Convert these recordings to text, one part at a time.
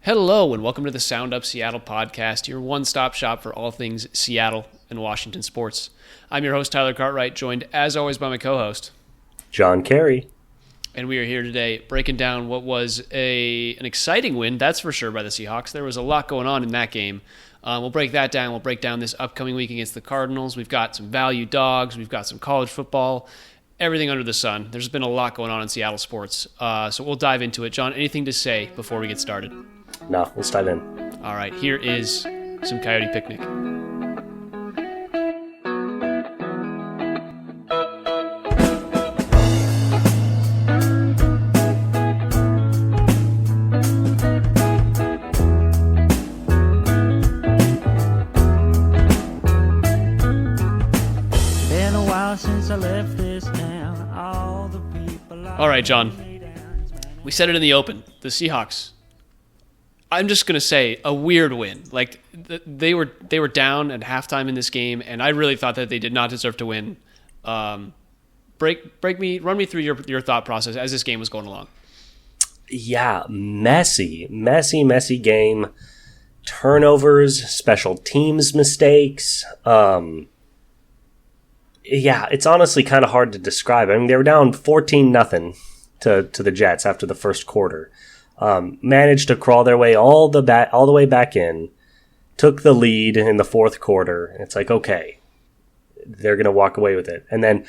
Hello, and welcome to the Sound Up Seattle podcast, your one-stop shop for all things Seattle and Washington sports. I'm your host, Tyler Cartwright, joined as always by my co-host, John Carey. And we are here today breaking down what was an exciting win, that's for sure, by the Seahawks. There was a lot going on in that game. We'll break that down. We'll break down this upcoming week against the Cardinals. We've got some value dogs. We've got some college football. Everything under the sun. There's been a lot going on in Seattle sports. So we'll dive into it. John, anything to say before we get started? No, let's dive in. All right, here is some Coyote Picnic. All right, John. We said it in the open. The Seahawks. I'm just gonna say a weird win. Like they were down at halftime in this game, and I really thought that they did not deserve to win. Run me through your thought process as this game was going along. Yeah, messy game. Turnovers, special teams mistakes. Yeah, it's honestly kind of hard to describe. I mean, they were down 14-0 to the Jets after the first quarter. Managed to crawl their way all the way back in, took the lead in the fourth quarter. It's like, okay, they're going to walk away with it. And then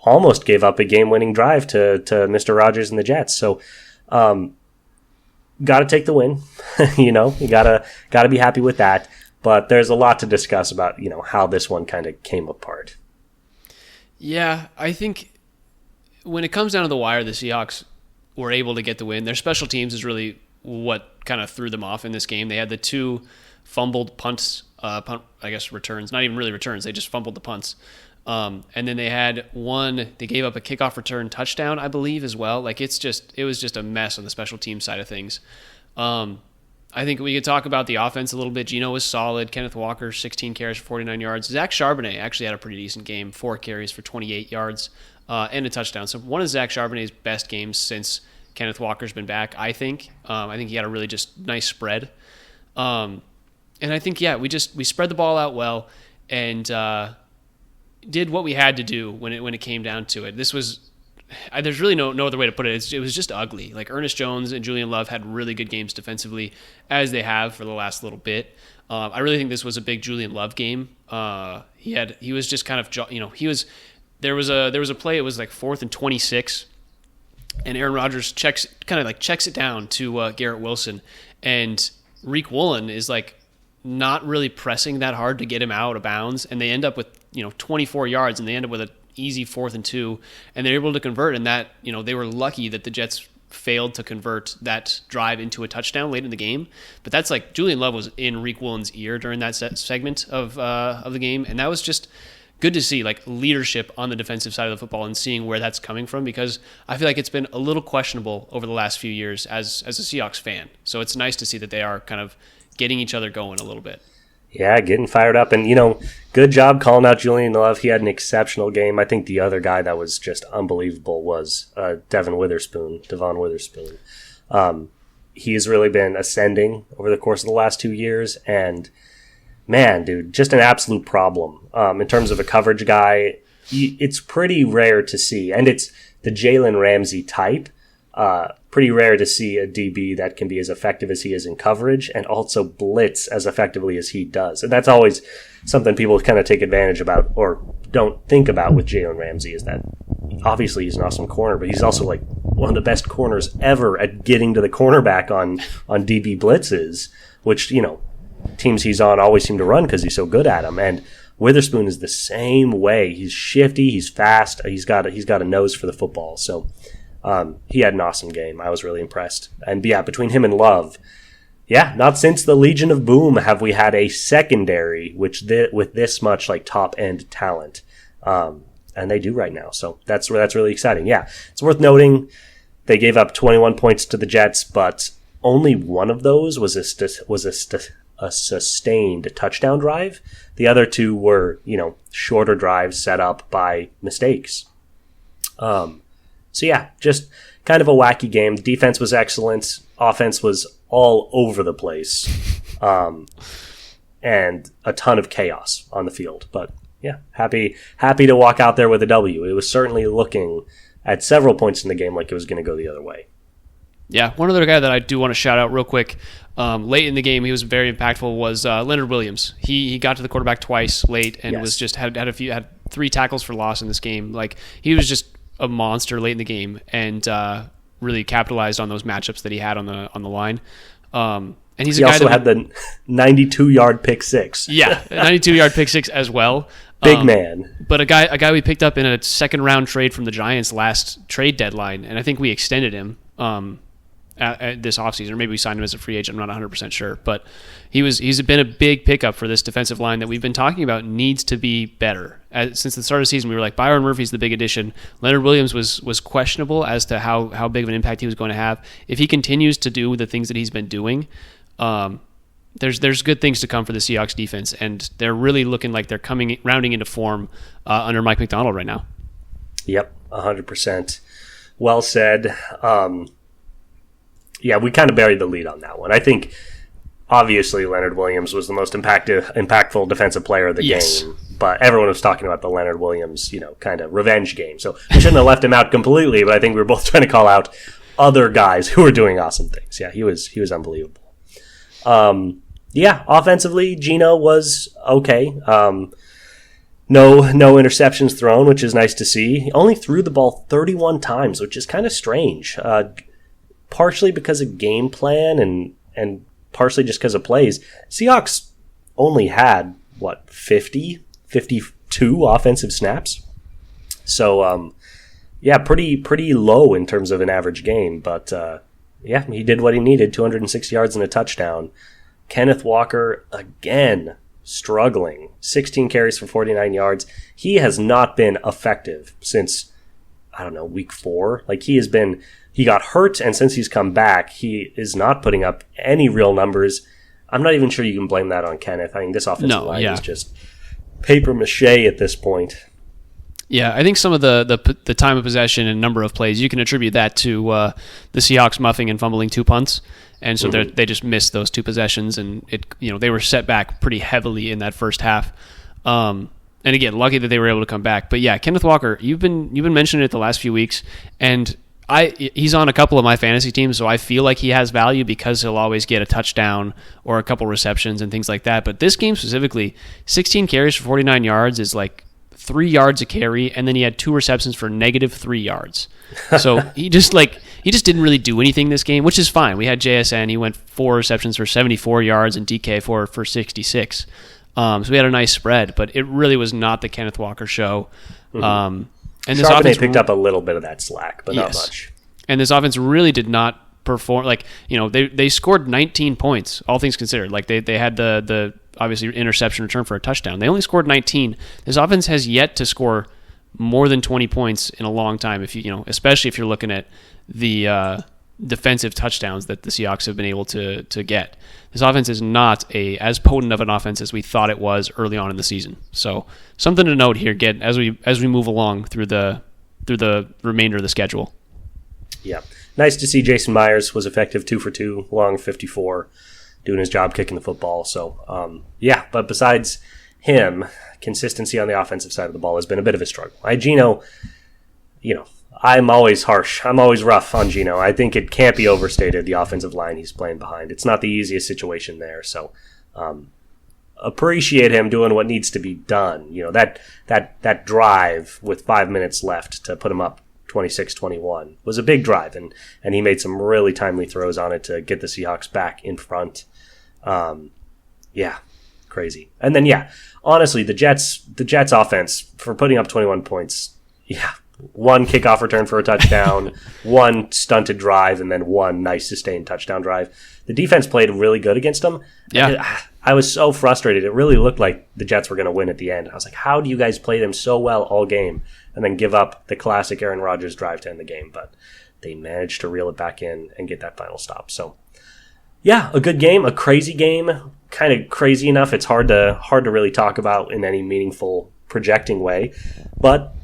almost gave up a game-winning drive to Mr. Rogers and the Jets. So, got to take the win. You got to be happy with that. But there's a lot to discuss about, how this one kind of came apart. Yeah, I think when it comes down to the wire, the Seahawks were able to get the win. Their special teams is really what kind of threw them off in this game. They had the two fumbled returns. Not even really returns. They just fumbled the punts. And then they had they gave up a kickoff return touchdown, I believe, as well. Like it was just a mess on the special team side of things. I think we could talk about the offense a little bit. Geno was solid. Kenneth Walker, 16 carries for 49 yards. Zach Charbonnet actually had a pretty decent game, 4 carries for 28 yards and a touchdown. So one of Zach Charbonnet's best games since Kenneth Walker's been back, I think. I think he had a really just nice spread. And I think, we spread the ball out well and did what we had to do when it came down to it. This was... There's really no other way to put it. It was just ugly. Like Ernest Jones and Julian Love had really good games defensively, as they have for the last little bit. I really think this was a big Julian Love game. He was just kind of there was a play. It was like 4th and 26, and Aaron Rodgers checks it down to Garrett Wilson, and Reek Woolen is like not really pressing that hard to get him out of bounds, and they end up with 24 yards, and they end up with a easy 4th and 2, and they're able to convert. And that, they were lucky that the Jets failed to convert that drive into a touchdown late in the game. But that's like Julian Love was in Reek Woolen's ear during that segment of the game, and that was just good to see, like leadership on the defensive side of the football and seeing where that's coming from, because I feel like it's been a little questionable over the last few years as a Seahawks fan. So it's nice to see that they are kind of getting each other going a little bit. Yeah, getting fired up. And, good job calling out Julian Love. He had an exceptional game. I think the other guy that was just unbelievable was Devon Witherspoon. He's really been ascending over the course of the last 2 years. And, man, dude, just an absolute problem. In terms of a coverage guy, it's pretty rare to see. And it's the Jalen Ramsey type. Pretty rare to see a DB that can be as effective as he is in coverage and also blitz as effectively as he does. And that's always something people kind of take advantage about or don't think about with Jalen Ramsey, is that obviously he's an awesome corner, but he's also like one of the best corners ever at getting to the cornerback on DB blitzes, which, teams he's on always seem to run because he's so good at them. And Witherspoon is the same way. He's shifty, he's fast, he's got a nose for the football. So he had an awesome game. I was really impressed. And between him and Love, not since the Legion of Boom have we had a secondary with this much like top end talent. And they do right now. So that's really exciting. Yeah, it's worth noting they gave up 21 points to the Jets, but only one of those was a sustained touchdown drive. The other two were, shorter drives set up by mistakes. So yeah, just kind of a wacky game. The defense was excellent. Offense was all over the place, and a ton of chaos on the field. But yeah, happy to walk out there with a W. It was certainly looking at several points in the game like it was going to go the other way. Yeah, one other guy that I do want to shout out real quick, late in the game, he was very impactful, was Leonard Williams. He got to the quarterback twice late and was just had 3 tackles for loss in this game. Like, he was just a monster late in the game and really capitalized on those matchups that he had on the line. And he also had the 92-yard pick six. Yeah, a 92-yard pick six as well. Big man. But a guy we picked up in a second-round trade from the Giants last trade deadline, and I think we extended him at this offseason, or maybe we signed him as a free agent. I'm not 100% sure. But he's been a big pickup for this defensive line that we've been talking about needs to be better. Since the start of the season, we were like, Byron Murphy's the big addition. Leonard Williams was questionable as to how big of an impact he was going to have. If he continues to do the things that he's been doing, there's good things to come for the Seahawks defense, and they're really looking like they're rounding into form under Mike Macdonald right now. Yep, 100%. Well said. Yeah, we kind of buried the lead on that one. I think, obviously, Leonard Williams was the most impactful defensive player of the game, but everyone was talking about the Leonard Williams, kind of revenge game. So we shouldn't have left him out completely, but I think we were both trying to call out other guys who were doing awesome things. Yeah, he was unbelievable. Offensively, Geno was okay. No interceptions thrown, which is nice to see. He only threw the ball 31 times, which is kind of strange. Partially because of game plan and partially just because of plays. Seahawks only had, 52 offensive snaps? So, pretty low in terms of an average game. But, he did what he needed, 206 yards and a touchdown. Kenneth Walker, again, struggling. 16 carries for 49 yards. He has not been effective since, week 4. Like, he got hurt, and since he's come back, he is not putting up any real numbers. I'm not even sure you can blame that on Kenneth. I mean, this offensive line is just paper mache at this point. Yeah, I think some of the time of possession and number of plays, you can attribute that to the Seahawks muffing and fumbling 2 punts, and so they just missed those 2 possessions, and they were set back pretty heavily in that first half. And again, lucky that they were able to come back. But yeah, Kenneth Walker, you've been mentioning it the last few weeks, and he's on a couple of my fantasy teams, so I feel like he has value because he'll always get a touchdown or a couple receptions and things like that. But this game specifically, 16 carries for 49 yards is like 3 yards a carry, and then he had 2 receptions for -3 yards. So he just didn't really do anything this game, which is fine. We had JSN, he went 4 receptions for 74 yards and DK for 66. So we had a nice spread, but it really was not the Kenneth Walker show. And this offense picked up a little bit of that slack, but not much. And this offense really did not perform. They scored 19 points, all things considered. Like they had the obviously interception return for a touchdown. They only scored 19. This offense has yet to score more than 20 points in a long time. Especially if you're looking at the defensive touchdowns that the Seahawks have been able to get. This offense is not as potent of an offense as we thought it was early on in the season. So something to note here, as we move along through the remainder of the schedule. Yeah, nice to see Jason Myers was effective 2 for 2, long 54, doing his job kicking the football. So but besides him, consistency on the offensive side of the ball has been a bit of a struggle. Geno, I'm always harsh. I'm always rough on Geno. I think it can't be overstated, the offensive line he's playing behind. It's not the easiest situation there. So appreciate him doing what needs to be done. That drive with 5 minutes left to put him up 26-21 was a big drive, and he made some really timely throws on it to get the Seahawks back in front. Crazy. And then, honestly, the Jets offense for putting up 21 points, 1 kickoff return for a touchdown, 1 stunted drive, and then 1 nice sustained touchdown drive. The defense played really good against them. Yeah. I was so frustrated. It really looked like the Jets were going to win at the end. I was like, how do you guys play them so well all game and then give up the classic Aaron Rodgers drive to end the game? But they managed to reel it back in and get that final stop. So, a good game, a crazy game, kind of crazy enough it's hard to really talk about in any meaningful projecting way. But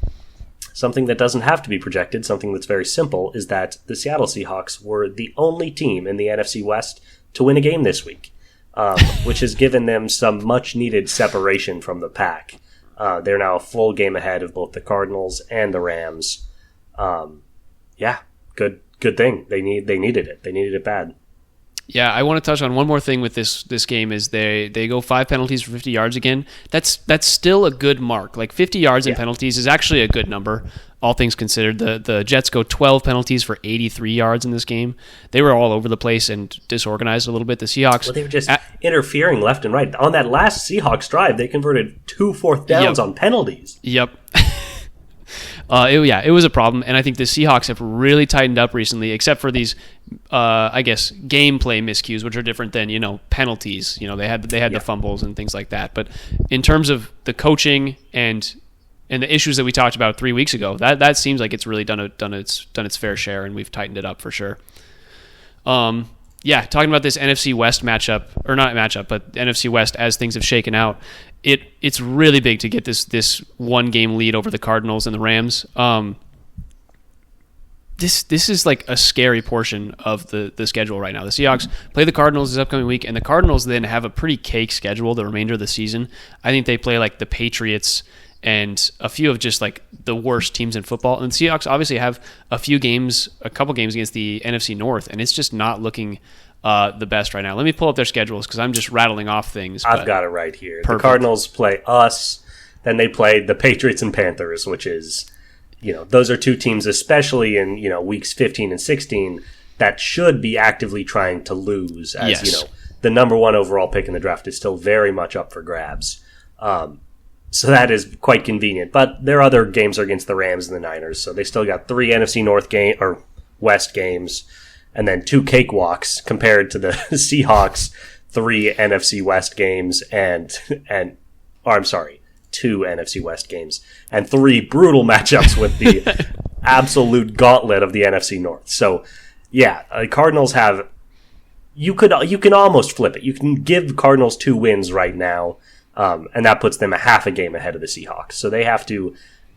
something that doesn't have to be projected, something that's very simple, is that the Seattle Seahawks were the only team in the NFC West to win a game this week, which has given them some much-needed separation from the pack. They're now a full game ahead of both the Cardinals and the Rams. Good thing. They needed it. They needed it bad. Yeah, I want to touch on one more thing with this game is they go 5 penalties for 50 yards again. That's still a good mark. Like 50 yards in penalties is actually a good number, all things considered. The Jets go 12 penalties for 83 yards in this game. They were all over the place and disorganized a little bit. The Seahawks... Well, they were just interfering left and right. On that last Seahawks drive, they converted 2 fourth downs on penalties. Yep. It was a problem, and I think the Seahawks have really tightened up recently, except for these, gameplay miscues, which are different than penalties. They had the fumbles and things like that. But in terms of the coaching and the issues that we talked about 3 weeks ago, that seems like it's really done its fair share, and we've tightened it up for sure. Talking about this NFC West matchup, or not matchup, but NFC West as things have shaken out, it's really big to get this 1-game lead over the Cardinals and the Rams. This is like a scary portion of the schedule right now. The Seahawks play the Cardinals this upcoming week, and the Cardinals then have a pretty cake schedule the remainder of the season. I think they play like the Patriots and a few of just like the worst teams in football. And the Seahawks obviously have a couple games against the NFC North, and it's just not looking the best right now. Let me pull up their schedules because I'm just rattling off things. I've got it right here. Perfect. The Cardinals play us, then they play the Patriots and Panthers, which is, those are two teams, especially in, weeks 15 and 16, that should be actively trying to lose, as, the number 1 overall pick in the draft is still very much up for grabs. So that is quite convenient. But their other games are against the Rams and the Niners, so they still got 3 NFC North or West games, and then 2 cakewalks compared to the Seahawks, 3 NFC West games I'm sorry, 2 NFC West games and 3 brutal matchups with the absolute gauntlet of the NFC North. So, Cardinals have. You can almost flip it. You can give Cardinals 2 wins right now, and that puts them a half a game ahead of the Seahawks. So they have to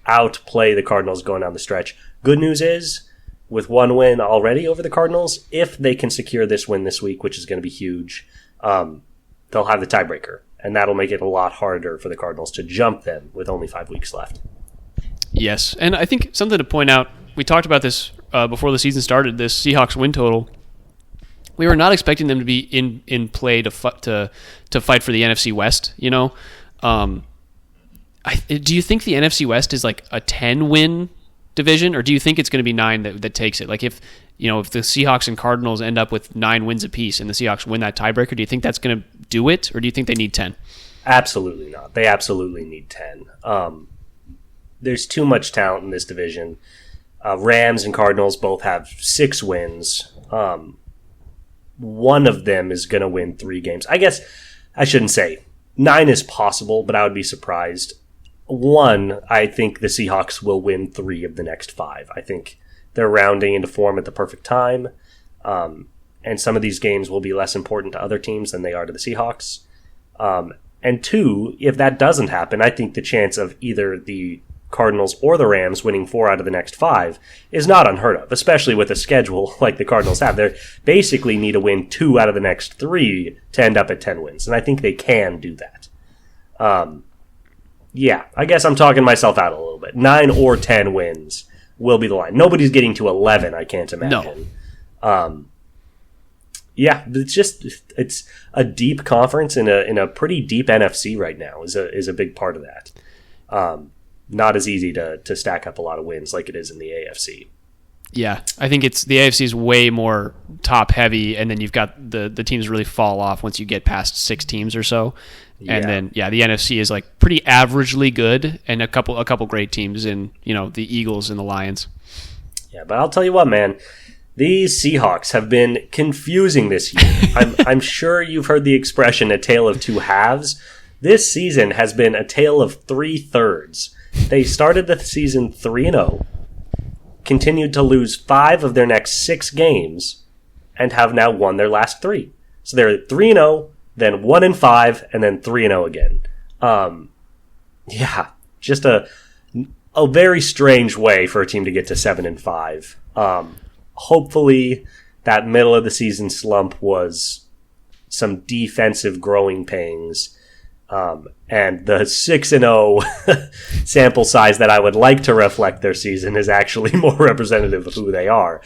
outplay the Cardinals going down the stretch. Good news is, with 1 win already over the Cardinals, if they can secure this win this week, which is going to be huge, they'll have the tiebreaker. And that'll make it a lot harder for the Cardinals to jump them with only 5 weeks left. Yes, and I think something to point out, we talked about this before the season started, this Seahawks win total. We were not expecting them to be in play to fight for the NFC West, Do you think the NFC West is like a 10-win division, or do you think it's going to be 9 that takes it? Like if the Seahawks and Cardinals end up with 9 wins apiece and the Seahawks win that tiebreaker, do you think that's going to do it, or do you think they need 10? Absolutely not. They absolutely need 10. There's too much talent in this division. Rams and Cardinals both have 6 wins. One of them is going to win 3 games. I guess I shouldn't say 9 is possible, but I would be surprised. 1, I think the Seahawks will win 3 of the next 5. I think they're rounding into form at the perfect time. And some of these games will be less important to other teams than they are to the Seahawks. And 2, if that doesn't happen, I think the chance of either the Cardinals or the Rams winning 4 out of the next 5 is not unheard of, especially with a schedule like the Cardinals have. They basically need to win 2 out of the next 3 to end up at 10 wins, and I think they can do that. I guess I'm talking myself out a little bit. 9 or 10 wins will be the line. Nobody's getting to 11, I can't imagine. No. It's a deep conference in a pretty deep NFC right now is a big part of that. Not as easy to stack up a lot of wins like it is in the AFC. Yeah, I think the AFC is way more top heavy, and then you've got the teams really fall off once you get past 6 teams or so. And then the NFC is like pretty averagely good, and a couple great teams in the Eagles and the Lions. Yeah, but I'll tell you what, man, these Seahawks have been confusing this year. I'm sure you've heard the expression "a tale of 2 halves." This season has been a tale of 3/3. They started the season 3-0, continued to lose 5 of their next 6 games, and have now won their last 3. So they're 3-0, then 1-5, and then 3-0 again. Just a a very strange way for a team to get to 7-5. Hopefully, that middle of the season slump was some defensive growing pains. And the 6-0 sample size that I would like to reflect their season is actually more representative of who they are.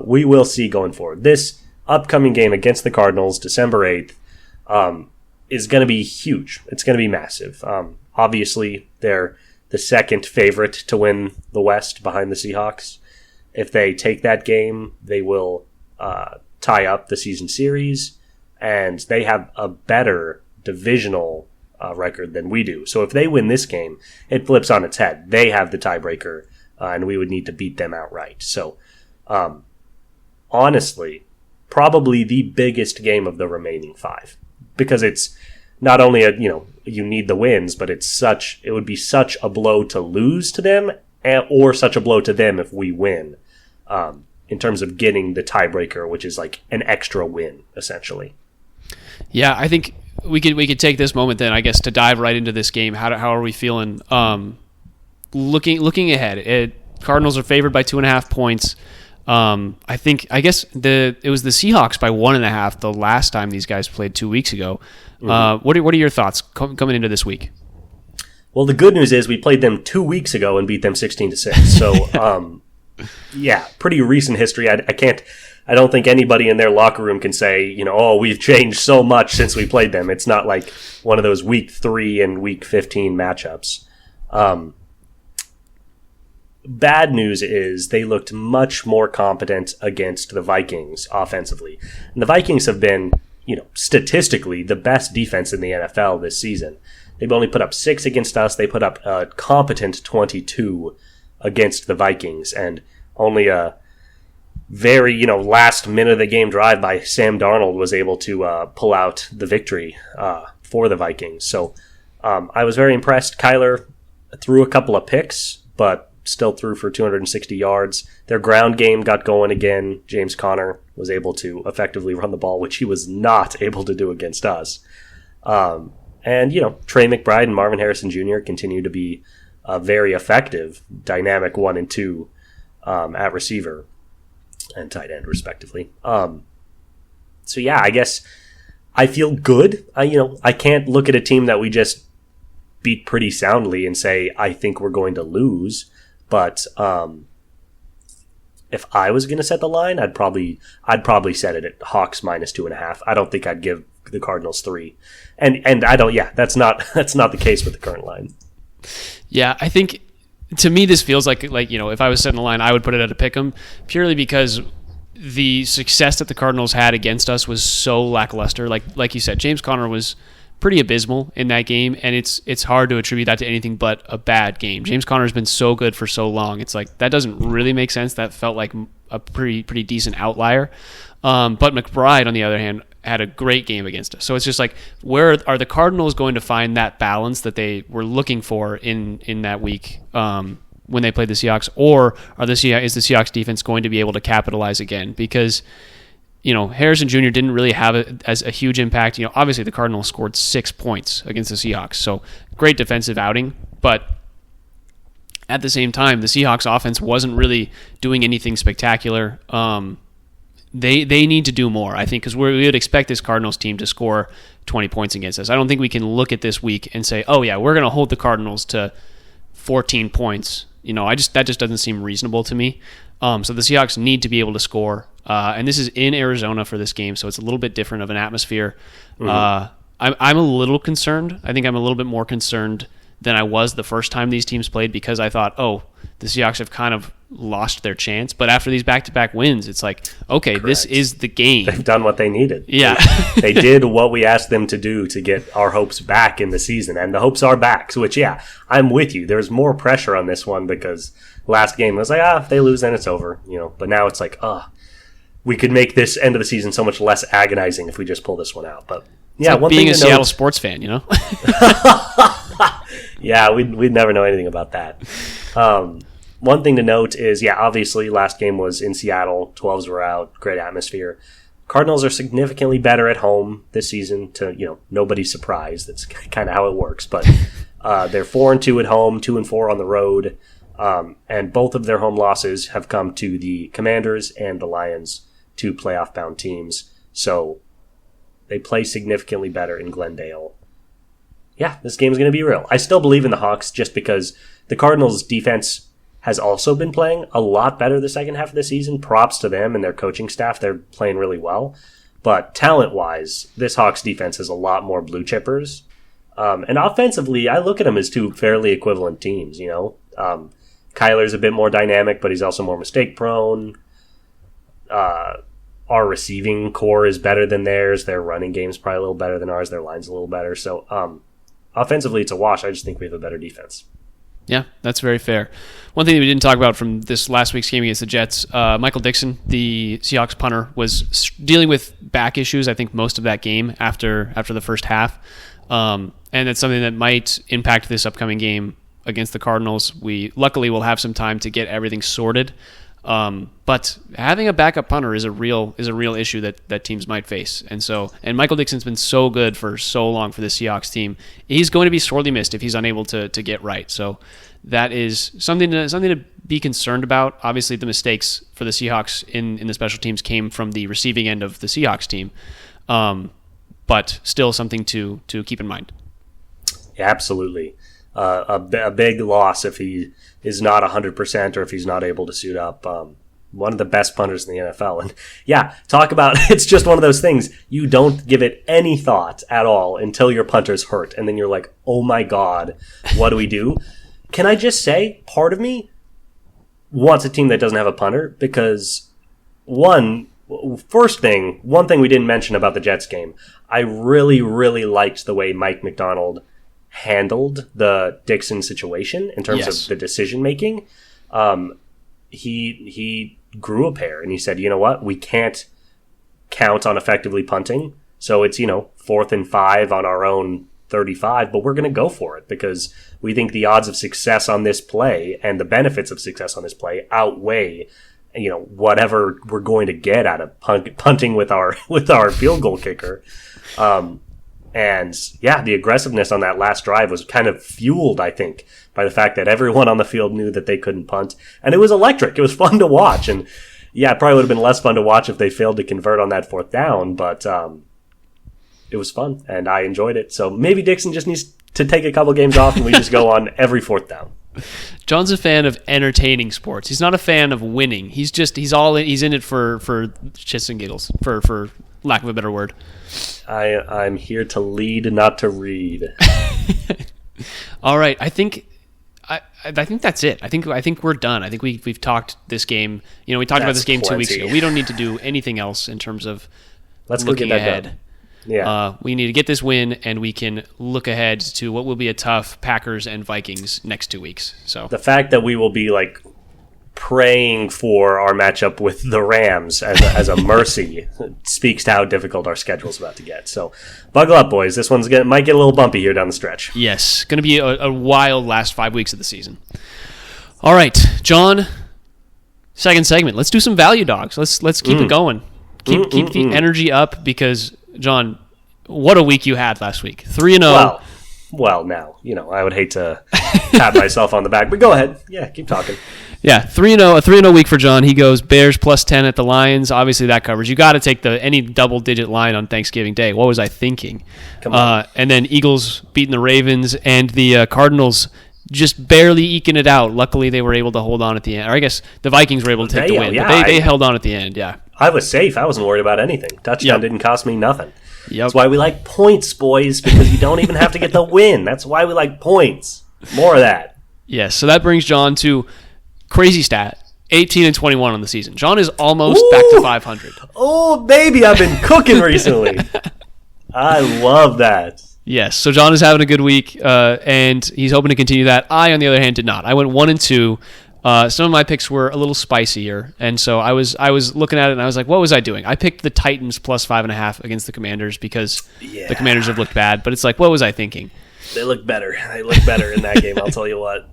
We will see going forward. This upcoming game against the Cardinals, December 8th, is going to be huge. It's going to be massive. Obviously, they're the second favorite to win the West behind the Seahawks. If they take that game, they will tie up the season series, and they have a better divisional record than we do. So if they win this game, it flips on its head. They have the tiebreaker, and we would need to beat them outright. So, honestly, probably the biggest game of the remaining 5, because it's not only you need the wins, but it would be such a blow to lose to them, or such a blow to them if we win, in terms of getting the tiebreaker, which is like an extra win, essentially. Yeah, I think we could take this moment then, I guess, to dive right into this game. How are we feeling? Looking ahead, Cardinals are favored by 2.5 points. I guess it was the Seahawks by 1.5 the last time these guys played 2 weeks ago. Mm-hmm. What are your thoughts coming into this week? Well, the good news is we played them 2 weeks ago and beat them 16-6. So, yeah, pretty recent history. I don't think anybody in their locker room can say, we've changed so much since we played them. It's not like one of those week 3 and week 15 matchups. Bad news is they looked much more competent against the Vikings offensively. And the Vikings have been, statistically the best defense in the NFL this season. They've only put up 6 against us. They put up a competent 22 against the Vikings, and only a very, last minute of the game drive by Sam Darnold was able to pull out the victory for the Vikings. So I was very impressed. Kyler threw a couple of picks, but still threw for 260 yards. Their ground game got going again. James Conner was able to effectively run the ball, which he was not able to do against us. And, Trey McBride and Marvin Harrison Jr. continue to be very effective, dynamic 1 and 2 at receiver and tight end, respectively. So yeah, I guess I feel good. I can't look at a team that we just beat pretty soundly and say, I think we're going to lose. But if I was going to set the line, I'd probably set it at Hawks minus 2.5. I don't think I'd give the Cardinals 3. And I don't, that's not the case with the current line. Yeah, I think, to me, this feels like if I was setting the line, I would put it at a pick'em, purely because the success that the Cardinals had against us was so lackluster. Like you said, James Conner was pretty abysmal in that game, and it's hard to attribute that to anything but a bad game. James Conner's been so good for so long. It's like that doesn't really make sense. That felt like a pretty decent outlier. But McBride, on the other hand, had a great game against us. So it's just like, where are the Cardinals going to find that balance that they were looking for in that week when they played the Seahawks? Or is the Seahawks defense going to be able to capitalize again? Because Harrison Jr. didn't really have as a huge impact. Obviously the Cardinals scored 6 points against the Seahawks, so great defensive outing. But at the same time, the Seahawks offense wasn't really doing anything spectacular. They need to do more, I think, because we would expect this Cardinals team to score 20 points against us. I don't think we can look at this week and say, oh yeah, we're going to hold the Cardinals to 14 points. That just doesn't seem reasonable to me. So the Seahawks need to be able to score. And this is in Arizona for this game, so it's a little bit different of an atmosphere. Mm-hmm. I'm a little concerned. I think I'm a little bit more concerned than I was the first time these teams played, because I thought, the Seahawks have kind of lost their chance. But after these back-to-back wins, it's like, okay, correct. This is the game. They've done what they needed. Yeah. They did what we asked them to do to get our hopes back in the season, and the hopes are back. So which, I'm with you. There's more pressure on this one because last game was like, if they lose, then it's over. But now it's like, we could make this end of the season so much less agonizing if we just pull this one out. But it's like being a Seattle sports fan, Yeah, we'd never know anything about that. One thing to note is, obviously last game was in Seattle. 12s were out. Great atmosphere. Cardinals are significantly better at home this season. To nobody's surprise. That's kind of how it works. But they're 4-2 at home, 2-4 on the road. And both of their home losses have come to the Commanders and the Lions, two playoff-bound teams. So they play significantly better in Glendale. Yeah, this game is going to be real. I still believe in the Hawks just because the Cardinals' defense has also been playing a lot better the second half of the season. Props to them and their coaching staff. They're playing really well. But talent-wise, this Hawks defense has a lot more blue chippers. And offensively, I look at them as two fairly equivalent teams, you know. Kyler's a bit more dynamic, but he's also more mistake-prone. Our receiving core is better than theirs. Their running game's probably a little better than ours. Their line's a little better. So offensively, it's a wash. I just think we have a better defense. Yeah, that's very fair. One thing that we didn't talk about from this last week's game against the Jets, Michael Dixon, the Seahawks punter, was dealing with back issues, I think, most of that game after the first half. And that's something that might impact this upcoming game against the Cardinals. We luckily will have some time to get everything sorted. But having a backup punter is a real issue that teams might face. And Michael Dixon's been so good for so long for the Seahawks team. He's going to be sorely missed if he's unable to get right. So that is something to be concerned about. Obviously, the mistakes for the Seahawks in the special teams came from the receiving end of the Seahawks team. But still something to keep in mind. Yeah, absolutely. A big loss if he is not 100% or if he's not able to suit up. One of the best punters in the NFL. And yeah, talk about it's just one of those things. You don't give it any thought at all until your punter's hurt. And then you're like, oh my God, what do we do? Can I just say, part of me wants a team that doesn't have a punter because one thing we didn't mention about the Jets game, I really, really liked the way Mike McDonald handled the Dixon situation in terms of the decision making. He grew a pair and he said, you know what, we can't count on effectively punting, so it's 4th and 5 on our own 35, but we're going to go for it because we think the odds of success on this play and the benefits of success on this play outweigh whatever we're going to get out of punting with our field goal kicker. And yeah, the aggressiveness on that last drive was kind of fueled, I think, by the fact that everyone on the field knew that they couldn't punt. And it was electric. It was fun to watch. And yeah, it probably would have been less fun to watch if they failed to convert on that 4th down, but it was fun and I enjoyed it. So maybe Dixon just needs to take a couple games off and we just go on every 4th down. John's a fan of entertaining sports. He's not a fan of winning. He's in it for shits and giggles, for lack of a better word. I'm here to lead, not to read. All right, I think that's it. I think we're done. I think we've talked this game. We talked about this game 2 weeks ago. We don't need to do anything else in terms of looking ahead. Done. Yeah, we need to get this win, and we can look ahead to what will be a tough Packers and Vikings next 2 weeks. So the fact that we will be praying for our matchup with the Rams as a mercy speaks to how difficult our schedule is about to get. So buckle up, boys. This one's might get a little bumpy here down the stretch. Yes, going to be a wild last 5 weeks of the season. All right, John, second segment. Let's do some value dogs. Let's keep it going. Keep the energy up because, John, what a week you had last week. 3-0. Well, now, I would hate to pat myself on the back, but go ahead. Yeah, keep talking. Yeah, 3-0, a 3-0 week for John. He goes Bears +10 at the Lions. Obviously, that covers. You got to take any double-digit line on Thanksgiving Day. What was I thinking? Come on. And then Eagles beating the Ravens and the Cardinals just barely eking it out. Luckily, they were able to hold on at the end. Or I guess the Vikings were able to take the win. Yeah, but they held on at the end, yeah. I was safe. I wasn't worried about anything. Touchdown didn't cost me nothing. Yep. That's why we like points, boys, because you don't even have to get the win. That's why we like points. More of that. Yes, so that brings John to crazy stat, 18-21 on the season. John is almost back to 500. Oh, baby, I've been cooking recently. I love that. Yes, so John is having a good week, and he's hoping to continue that. I, on the other hand, did not. I went 1-2. Some of my picks were a little spicier, and so I was looking at it, and I was like, what was I doing? I picked the Titans +5.5 against the Commanders because the Commanders have looked bad, but it's like, what was I thinking? They look better. They look better in that game, I'll tell you what.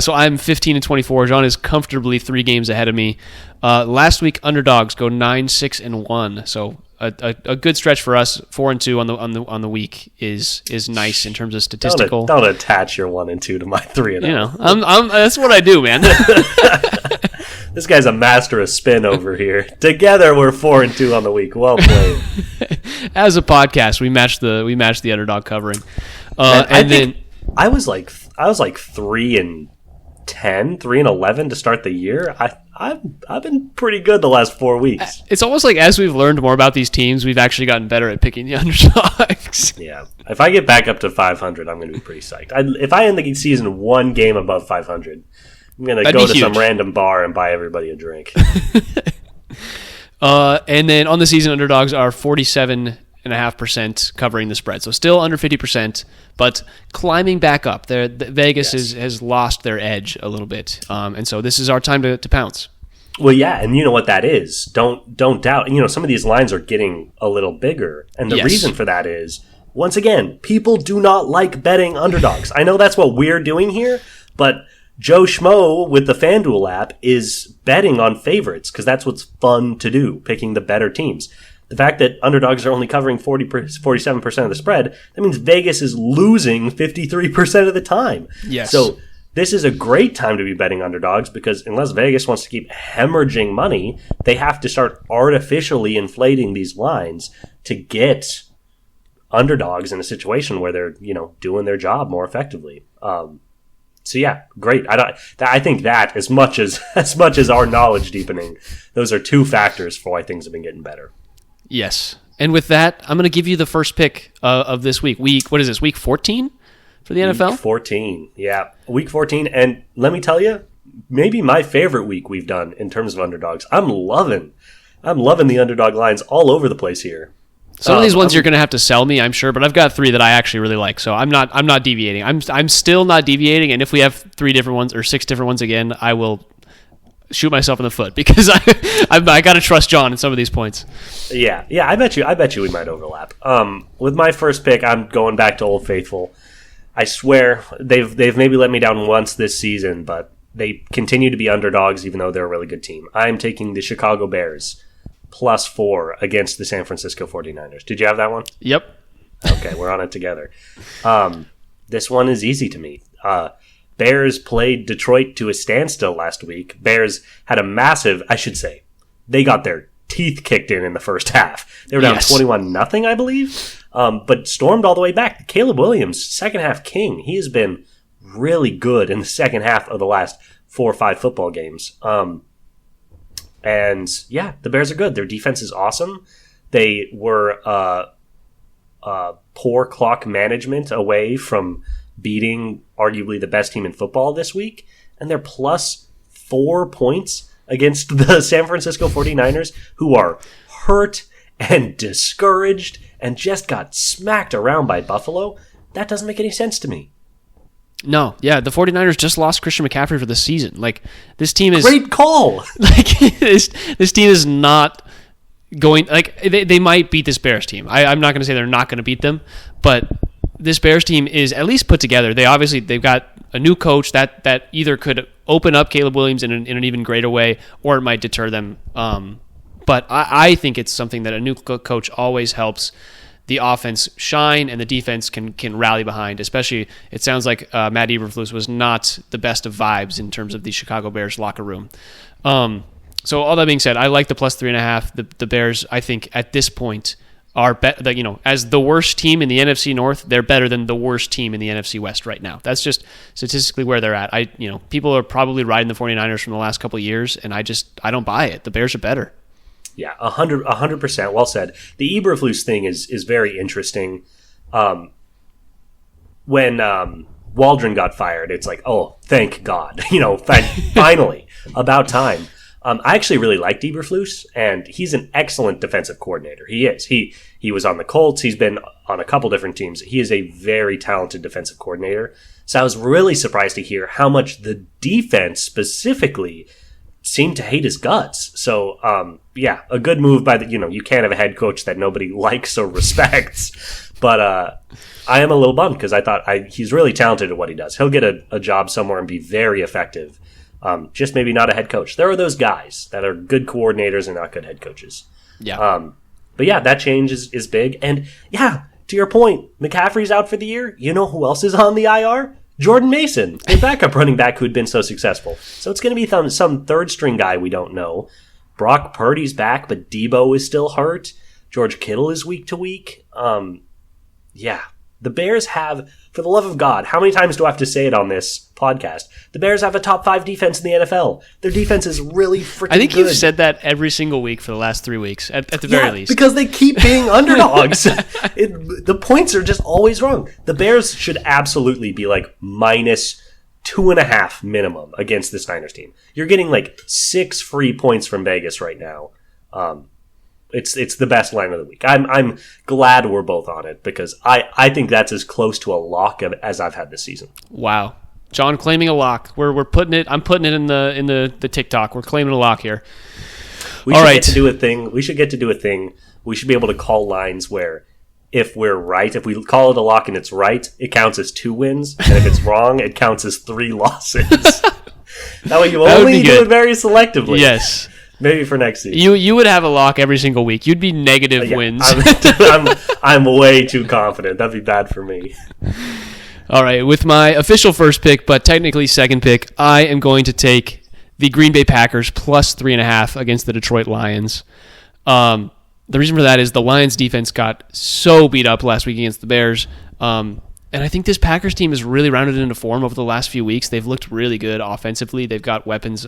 So I'm 15-24. John is comfortably 3 games ahead of me. Last week, underdogs go 9-6-1. So a good stretch for us. 4-2 on the week is nice in terms of statistical. Don't attach your 1 and 2 to my 3 and 0. You know, I'm that's what I do, man. This guy's a master of spin over here. Together, we're 4-2 on the week. Well played. As a podcast, we matched the underdog covering, I was like 3-10, 3-11 to start the year. I've been pretty good the last 4 weeks. It's almost like as we've learned more about these teams, we've actually gotten better at picking the underdogs. Yeah, if I get back up to 500, I'm going to be pretty psyched. If I end the season 1 game above 500. I'm going to go to some random bar and buy everybody a drink. And then on the season, underdogs are 47.5% covering the spread. So still under 50%, but climbing back up. Vegas has lost their edge a little bit. And so this is our time to pounce. Well, yeah, and you know what that is. Don't doubt. You know, some of these lines are getting a little bigger. And the reason for that is, once again, people do not like betting underdogs. I know that's what we're doing here, but Joe Schmo with the FanDuel app is betting on favorites because that's what's fun to do, picking the better teams. The fact that underdogs are only covering 47% of the spread, that means Vegas is losing 53% of the time. Yes. So this is a great time to be betting underdogs because unless Vegas wants to keep hemorrhaging money, they have to start artificially inflating these lines to get underdogs in a situation where they're, doing their job more effectively. So yeah, great. I think that as much as our knowledge deepening, those are 2 factors for why things have been getting better. Yes, and with that, I'm going to give you the first pick of this week. What is this? Week 14 for the NFL. Week 14, yeah, week 14. And let me tell you, maybe my favorite week we've done in terms of underdogs. I'm loving the underdog lines all over the place here. Some of these ones you're going to have to sell me, I'm sure, but I've got 3 that I actually really like, so I'm not deviating. I'm still not deviating, and if we have 3 different ones or 6 different ones again, I will shoot myself in the foot because I got to trust John in some of these points. Yeah, I bet you we might overlap. With my first pick, I'm going back to Old Faithful. I swear they've maybe let me down once this season, but they continue to be underdogs even though they're a really good team. I'm taking the Chicago Bears. +4 against the San Francisco 49ers. Did you have that one? Yep. Okay, we're on it together. This one is easy to me. Bears played Detroit to a standstill last week. Bears had a massive, they got their teeth kicked in the first half. They were down 21-0, I believe, but stormed all the way back. Caleb Williams, second half king. He has been really good in the second half of the last 4 or 5 football games. And yeah, the Bears are good. Their defense is awesome. They were poor clock management away from beating arguably the best team in football this week. And they're +4 points against the San Francisco 49ers, who are hurt and discouraged and just got smacked around by Buffalo. That doesn't make any sense to me. No, yeah, the 49ers just lost Christian McCaffrey for the season. Like, this team is... Great call! Like, this team is not going... Like, they might beat this Bears team. I'm not going to say they're not going to beat them, but this Bears team is at least put together. They've got a new coach that either could open up Caleb Williams in an even greater way, or it might deter them. But I think it's something that a new coach always helps the offense shine and the defense can rally behind. Especially, it sounds like Matt Eberflus was not the best of vibes in terms of the Chicago Bears locker room. So all that being said, I like the +3.5. The Bears, I think, at this point are as the worst team in the NFC North, they're better than the worst team in the NFC West right now. That's just statistically where they're at. People are probably riding the 49ers from the last couple of years, and I don't buy it. The Bears are better. Yeah, 100%. Well said. The Eberflus thing is very interesting. When Waldron got fired, it's like, oh, thank God. Finally, about time. I actually really liked Eberflus, and he's an excellent defensive coordinator. He is. He was on the Colts. He's been on a couple different teams. He is a very talented defensive coordinator. So I was really surprised to hear how much the defense specifically seemed to hate his guts. So, a good move by you can't have a head coach that nobody likes or respects. But I am a little bummed because I thought he's really talented at what he does. He'll get a job somewhere and be very effective. Just maybe not a head coach. There are those guys that are good coordinators and not good head coaches. Yeah. But yeah, that change is big. And yeah, to your point, McCaffrey's out for the year. You know who else is on the IR? Jordan Mason, the backup running back who had been so successful. So it's going to be some third string guy we don't know. Brock Purdy's back, but Debo is still hurt. George Kittle is week to week. Yeah, the Bears have, for the love of God, how many times do I have to say it on this podcast? The Bears have a top 5 defense in the NFL. Their defense is really freaking good. I think you've said that every single week for the last 3 weeks, at the very least. Because they keep being underdogs. The points are just always wrong. The Bears should absolutely be like minus 2.5 minimum against this Niners team. You're getting like 6 free points from Vegas right now. It's the best line of the week. I'm glad we're both on it because I think that's as close to a lock as I've had this season. Wow, John claiming a lock. We're putting it. I'm putting it in the TikTok. We're claiming a lock here. We should get to do a thing. We should get to do a thing. We should be able to call lines where if we're right, if we call it a lock and it's right, it counts as 2 wins, and if it's wrong, it counts as 3 losses. That way you only do it very selectively. Yes. Maybe for next season. You would have a lock every single week. You'd be negative wins. I'm way too confident. That'd be bad for me. All right, with my official first pick, but technically second pick, I am going to take the Green Bay Packers plus 3.5 against the Detroit Lions. The reason for that is the Lions defense got so beat up last week against the Bears. And I think this Packers team has really rounded into form over the last few weeks. They've looked really good offensively. They've got weapons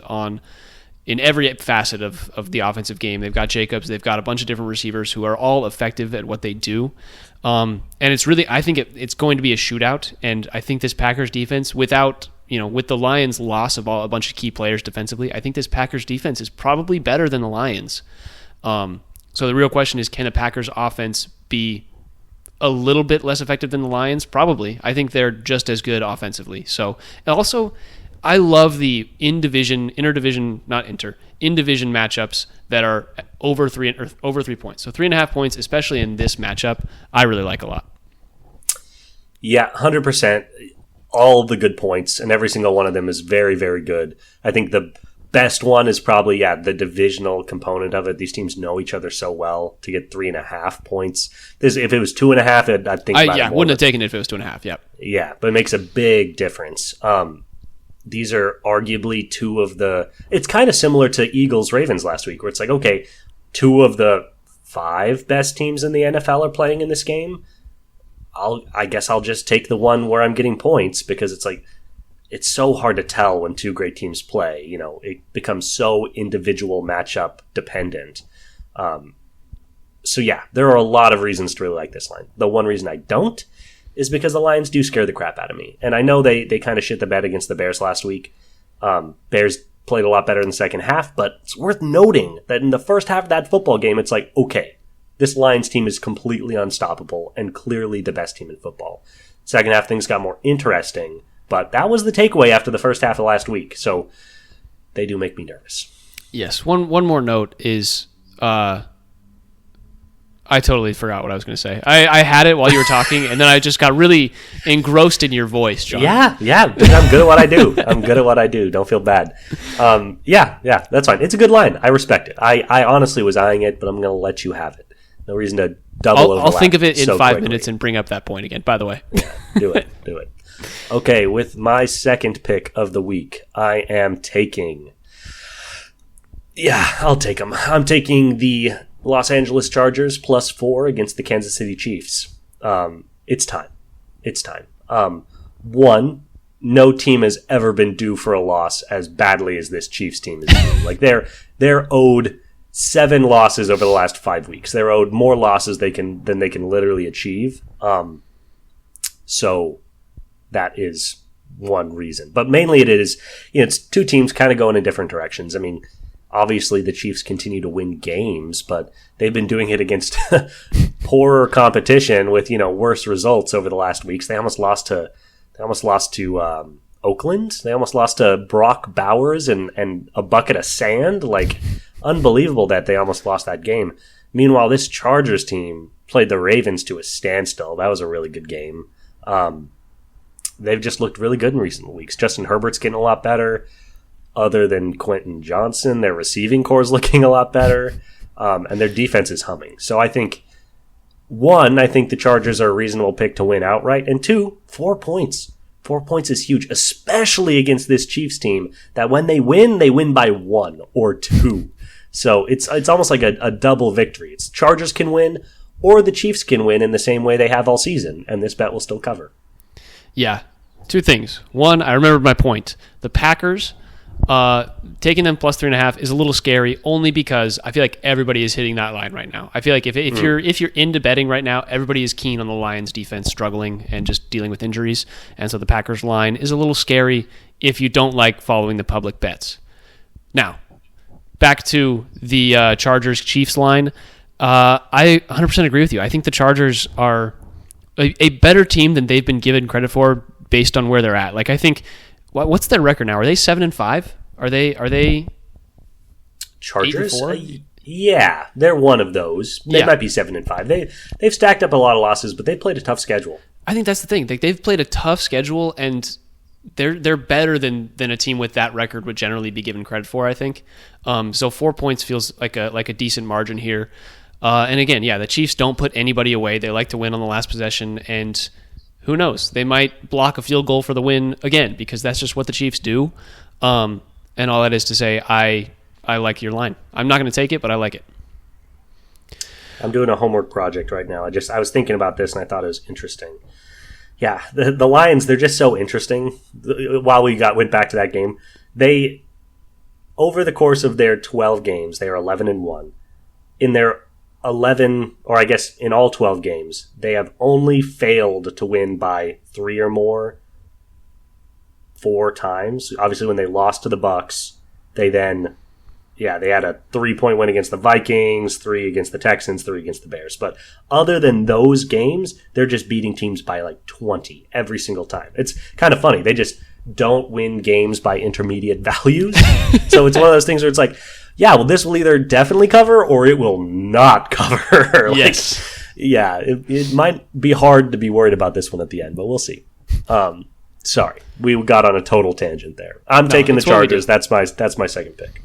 in every facet of the offensive game. They've got Jacobs. They've got a bunch of different receivers who are all effective at what they do. And it's really, I think it's going to be a shootout. And I think this Packers defense, with the Lions' loss of a bunch of key players defensively, I think this Packers defense is probably better than the Lions. So the real question is, can a Packers offense be a little bit less effective than the Lions? Probably. I think they're just as good offensively. So, and also, I love the in-division matchups that are over 3 points. So 3.5 points, especially in this matchup, I really like a lot. Yeah, 100%. All of the good points, and every single one of them is very, very good. I think the best one is probably, the divisional component of it. These teams know each other so well to get 3.5 points. If it was 2.5, I'd think about it more. Wouldn't have taken it if it was 2.5, yep. Yeah, but it makes a big difference. These are arguably 2 of the... It's kind of similar to Eagles-Ravens last week, where it's like, okay, 2 of the 5 best teams in the NFL are playing in this game. I guess I'll just take the one where I'm getting points, because it's like, it's so hard to tell when 2 great teams play. It becomes so individual matchup dependent. So yeah, there are a lot of reasons to really like this line. The one reason I don't is because the Lions do scare the crap out of me. And I know they kind of shit the bed against the Bears last week. Bears played a lot better in the second half, but it's worth noting that in the first half of that football game, it's like, okay, this Lions team is completely unstoppable and clearly the best team in football. Second half, things got more interesting, but that was the takeaway after the first half of last week. So they do make me nervous. Yes. One more note is... I totally forgot what I was going to say. I had it while you were talking, and then I just got really engrossed in your voice, John. Yeah. I'm good at what I do. Don't feel bad. Yeah, that's fine. It's a good line. I respect it. I honestly was eyeing it, but I'm going to let you have it. No reason to double overlap. I'll think of it in 5 minutes and bring up that point again, by the way. Yeah, do it. Okay, with my second pick of the week, I am taking... Yeah, I'll take them. I'm taking the Los Angeles Chargers plus 4 against the Kansas City Chiefs. It's time. One, no team has ever been due for a loss as badly as this Chiefs team is doing. Like they're owed 7 losses over the last 5 weeks. They're owed more losses than they can literally achieve. So that is one reason. But mainly it is, it's 2 teams kind of going in different directions. I mean, obviously, the Chiefs continue to win games, but they've been doing it against poorer competition with worse results over the last weeks. They almost lost to Oakland. They almost lost to Brock Bowers and a bucket of sand. Like, unbelievable that they almost lost that game. Meanwhile, this Chargers team played the Ravens to a standstill. That was a really good game. They've just looked really good in recent weeks. Justin Herbert's getting a lot better. Other than Quentin Johnson, their receiving core is looking a lot better. and their defense is humming. So I think, one, I think the Chargers are a reasonable pick to win outright, and two, 4 points. 4 points is huge, especially against this Chiefs team that when they win by 1 or 2. So it's almost like a double victory. It's Chargers can win or the Chiefs can win in the same way they have all season, and this bet will still cover. Yeah. 2 things. One, I remembered my point. The Packers, taking them plus 3.5 is a little scary only because I feel like everybody is hitting that line right now. I feel like if you're into betting right now, everybody is keen on the Lions defense struggling and just dealing with injuries. And so the Packers line is a little scary if you don't like following the public bets. Now, back to the Chargers-Chiefs line. I 100% agree with you. I think the Chargers are a better team than they've been given credit for based on where they're at. Like, I think, what's their record now? Are they 7-5? Are they Chargers? Yeah, they're one of those. They might be 7-5. They've stacked up a lot of losses, but they played a tough schedule. I think that's the thing. They've played a tough schedule, and they're better than a team with that record would generally be given credit for, I think. So 4 points feels like a decent margin here. And again, the Chiefs don't put anybody away. They like to win on the last possession, and who knows? They might block a field goal for the win again because that's just what the Chiefs do. And all that is to say, I like your line. I'm not going to take it, but I like it. I'm doing a homework project right now. I was thinking about this, and I thought it was interesting. Yeah, the Lions, they're just so interesting. While we went back to that game, they, over the course of their 12 games, they are 11-1. In their 11, or I guess in all 12 games, they have only failed to win by 3 or more 4 times. Obviously, when they lost to the Bucks, they then, they had a 3-point win against the Vikings, 3 against the Texans, 3 against the Bears. But other than those games, they're just beating teams by like 20 every single time. It's kind of funny. They just don't win games by intermediate values. So it's one of those things where it's like, this will either definitely cover or it will not cover. Yes. It might be hard to be worried about this one at the end, but we'll see. Sorry, we got on a total tangent there. I'm taking the Chargers. That's my second pick.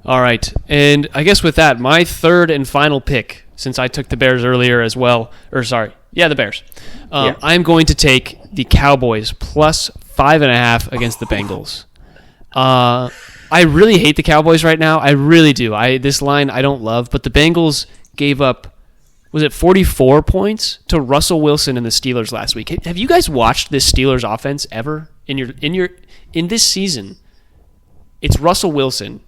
All right, and I guess with that, my third and final pick, since I took the Bears earlier as well, the Bears. I'm going to take the Cowboys plus 5.5 against the Bengals. I really hate the Cowboys right now. I really do. This line I don't love, but the Bengals gave up, was it 44 points to Russell Wilson and the Steelers last week? Have you guys watched this Steelers offense ever in this season? It's Russell Wilson.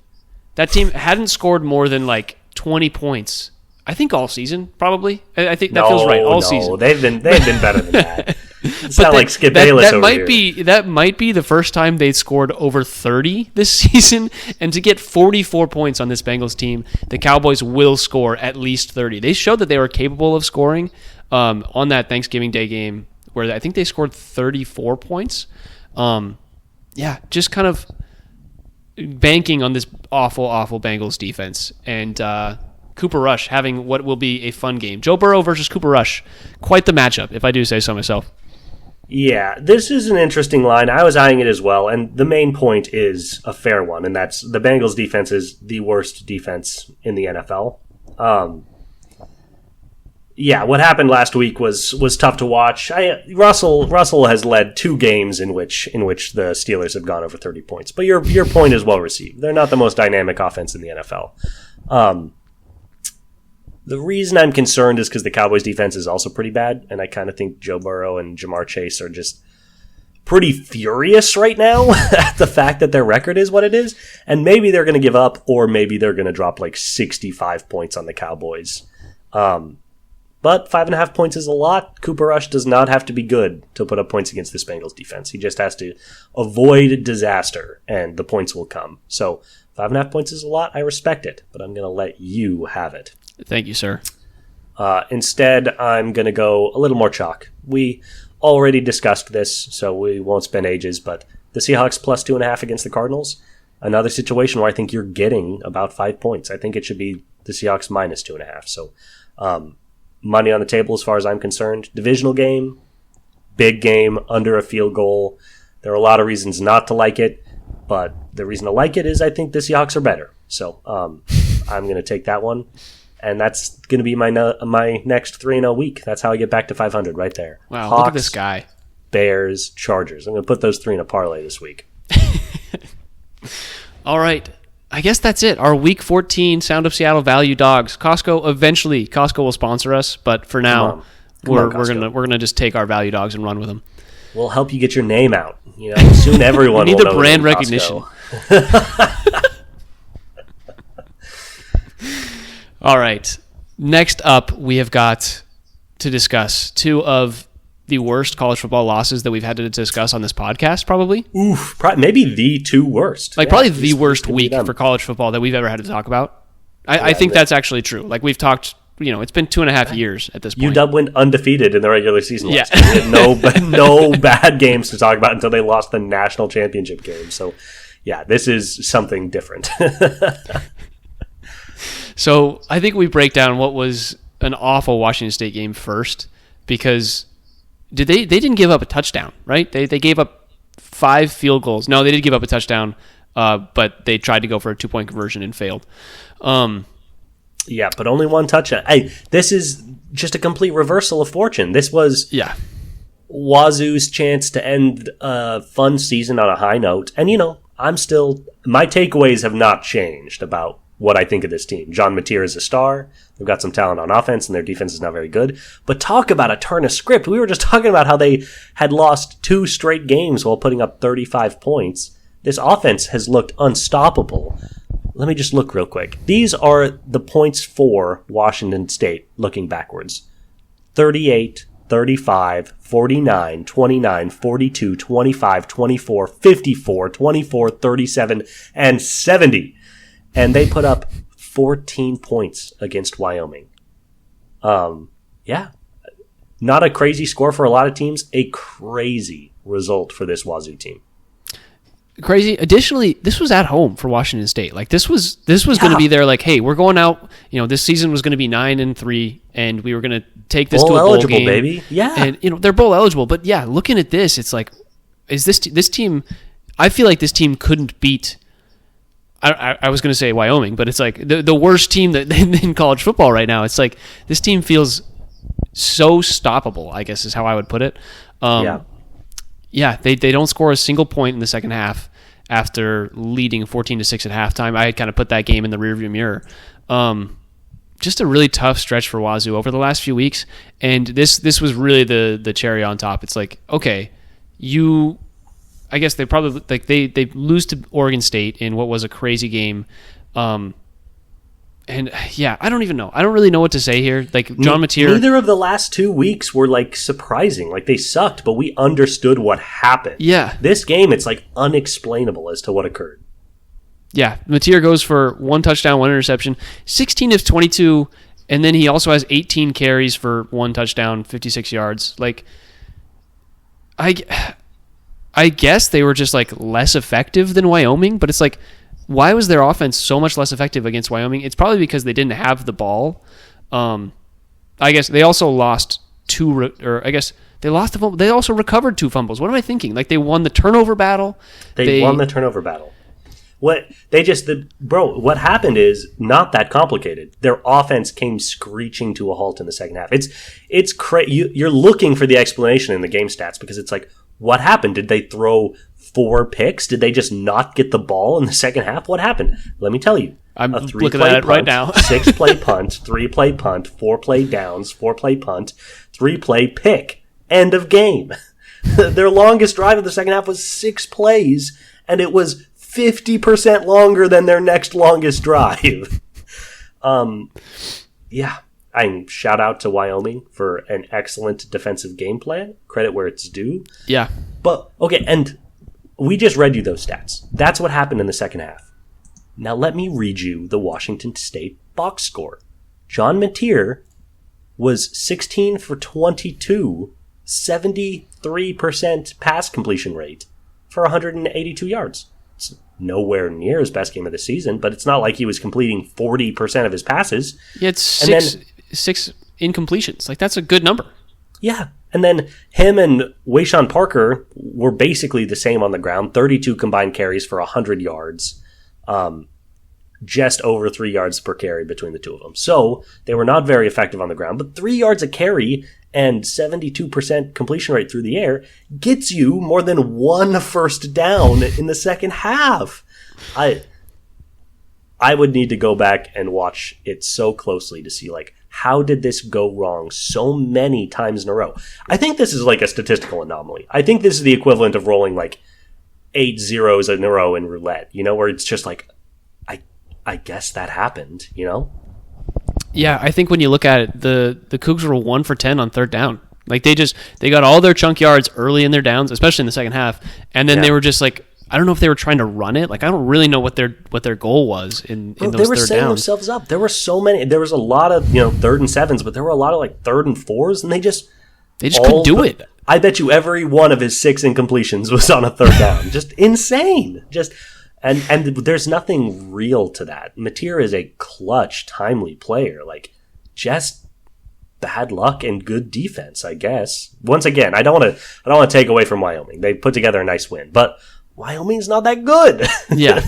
That team hadn't scored more than like 20 points. I think all season, probably. I think that feels right. All season. They've been better than that. It's not like Skip Bayless over here. That might be the first time they scored over 30 this season, and to get 44 points on this Bengals team, the Cowboys will score at least 30. They showed that they were capable of scoring on that Thanksgiving Day game, where I think they scored 34 points. Just kind of banking on this awful, awful Bengals defense, and Cooper Rush having what will be a fun game. Joe Burrow versus Cooper Rush. Quite the matchup, if I do say so myself. Yeah, this is an interesting line. I was eyeing it as well, and the main point is a fair one, and that's the Bengals defense is the worst defense in the NFL. What happened last week was tough to watch. Russell has led 2 games in which the Steelers have gone over 30 points. But your point is well received. They're not the most dynamic offense in the NFL. The reason I'm concerned is because the Cowboys defense is also pretty bad, and I kind of think Joe Burrow and Jamar Chase are just pretty furious right now at the fact that their record is what it is, and maybe they're going to give up, or maybe they're going to drop like 65 points on the Cowboys. But 5.5 points is a lot. Cooper Rush does not have to be good to put up points against this Bengals defense. He just has to avoid disaster, and the points will come. So 5.5 points is a lot. I respect it, but I'm going to let you have it. Thank you, sir. Instead, I'm going to go a little more chalk. We already discussed this, so we won't spend ages, but the Seahawks plus 2.5 against the Cardinals, another situation where I think you're getting about 5 points. I think it should be the Seahawks minus 2.5. So money on the table as far as I'm concerned. Divisional game, big game, under a field goal. There are a lot of reasons not to like it, but the reason to like it is I think the Seahawks are better. So I'm going to take that one. And that's going to be my next 3-0 week. That's how I get back to 500 right there. Wow, Hawks, look at this guy. Bears, Chargers. I'm going to put those 3 in a parlay this week. All right. I guess that's it. Our Week 14 Sound of Seattle Value Dogs. Costco will sponsor us, but for now, we're gonna just take our Value Dogs and run with them. We'll help you get your name out. Soon everyone we need will the know brand recognition. All right. Next up, we have got to discuss 2 of the worst college football losses that we've had to discuss on this podcast, probably. Oof, maybe the 2 worst. Probably the worst week for college football that we've ever had to talk about. I think that's actually true. Like, we've talked, it's been 2.5 years at this point. UW went undefeated in the regular season last year. We had no bad games to talk about until they lost the national championship game. So, yeah, this is something different. So, I think we break down what was an awful Washington State game first, because they didn't give up a touchdown, right? They gave up 5 field goals. No, they did give up a touchdown, but they tried to go for a 2-point conversion and failed. Yeah, but only 1 touchdown. Hey, this is just a complete reversal of fortune. This was Wazoo's chance to end a fun season on a high note. And, my takeaways have not changed about what I think of this team. John Mateer is a star. They've got some talent on offense, and their defense is not very good. But talk about a turn of script. We were just talking about how they had lost 2 straight games while putting up 35 points. This offense has looked unstoppable. Let me just look real quick. These are the points for Washington State looking backwards. 38, 35, 49, 29, 42, 25, 24, 54, 24, 37, and 70. And they put up 14 points against Wyoming. Not a crazy score for a lot of teams. A crazy result for this Wazoo team. Crazy. Additionally, this was at home for Washington State. Like, this was going to be their, like, hey, we're going out. This season was going to be 9-3, and we were going to take this to a bowl eligible, game, baby. Yeah, and they're bowl eligible. But yeah, looking at this, it's like, is this team? I feel like this team couldn't beat. I was going to say Wyoming, but it's like the worst team that in college football right now. It's like this team feels so stoppable, I guess is how I would put it. They don't score a single point in the second half after leading 14-6 at halftime. I had kind of put that game in the rearview mirror. Just a really tough stretch for Wazoo over the last few weeks, and this was really the cherry on top. It's like, okay, I guess they probably they lose to Oregon State in what was a crazy game, and I don't even know. I don't really know what to say here. Like, John Mateer, neither of the last 2 weeks were like surprising. Like, they sucked, but we understood what happened. Yeah, this game, it's like unexplainable as to what occurred. Yeah, Mateer goes for 1 touchdown, 1 interception, 16 of 22, and then he also has 18 carries for 1 touchdown, 56 yards. Like, I guess they were just like less effective than Wyoming, but it's like, why was their offense so much less effective against Wyoming? It's probably because they didn't have the ball. I guess they also lost 2, or I guess they lost the fumble. They also recovered 2 fumbles. What am I thinking? Like, they won the turnover battle. They won the turnover battle. What happened is not that complicated. Their offense came screeching to a halt in the second half. It's crazy. You're looking for the explanation in the game stats, because it's like, what happened? Did they throw 4 picks? Did they just not get the ball in the second half? What happened? Let me tell you. I'm looking at it right now. 6-play punt, 3-play punt, 4-play downs, 4-play punt, 3-play pick. End of game. Their longest drive of the second half was 6 plays, and it was 50% longer than their next longest drive. Shout out to Wyoming for an excellent defensive game plan. Credit where it's due. Yeah. But, okay, and we just read you those stats. That's what happened in the second half. Now let me read you the Washington State box score. John Mateer was 16 for 22, 73% pass completion rate for 182 yards. It's nowhere near his best game of the season, but it's not like he was completing 40% of his passes. Yeah, it's 6 incompletions. Like, that's a good number. Yeah. And then him and Wayshawn Parker were basically the same on the ground, 32 combined carries for 100 yards. just over 3 yards per carry between the two of them. So they were not very effective on the ground, but 3 yards a carry and 72% completion rate through the air gets you more than one first down in the second half. I would need to go back and watch it so closely to see, like, how did this go wrong so many times in a row? I think this is like a statistical anomaly. I think this is the equivalent of rolling like 8 zeros in a row in roulette, where it's just like, I guess that happened, Yeah, I think when you look at it, the Cougs were 1 for 10 on third down. Like they got all their chunk yards early in their downs, especially in the second half, and then they were just like, I don't know if they were trying to run it. Like I don't really know what their goal was in those third downs. They were setting themselves up. There were so many. There was a lot of 3rd and 7s, but there were a lot of like 3rd and 4s, and they just couldn't do it. I bet you every one of his 6 incompletions was on a third down. Just insane. And there's nothing real to that. Mateer is a clutch, timely player. Like just bad luck and good defense, I guess. Once again, I don't want to take away from Wyoming. They put together a nice win, but Wyoming's not that good. Yeah.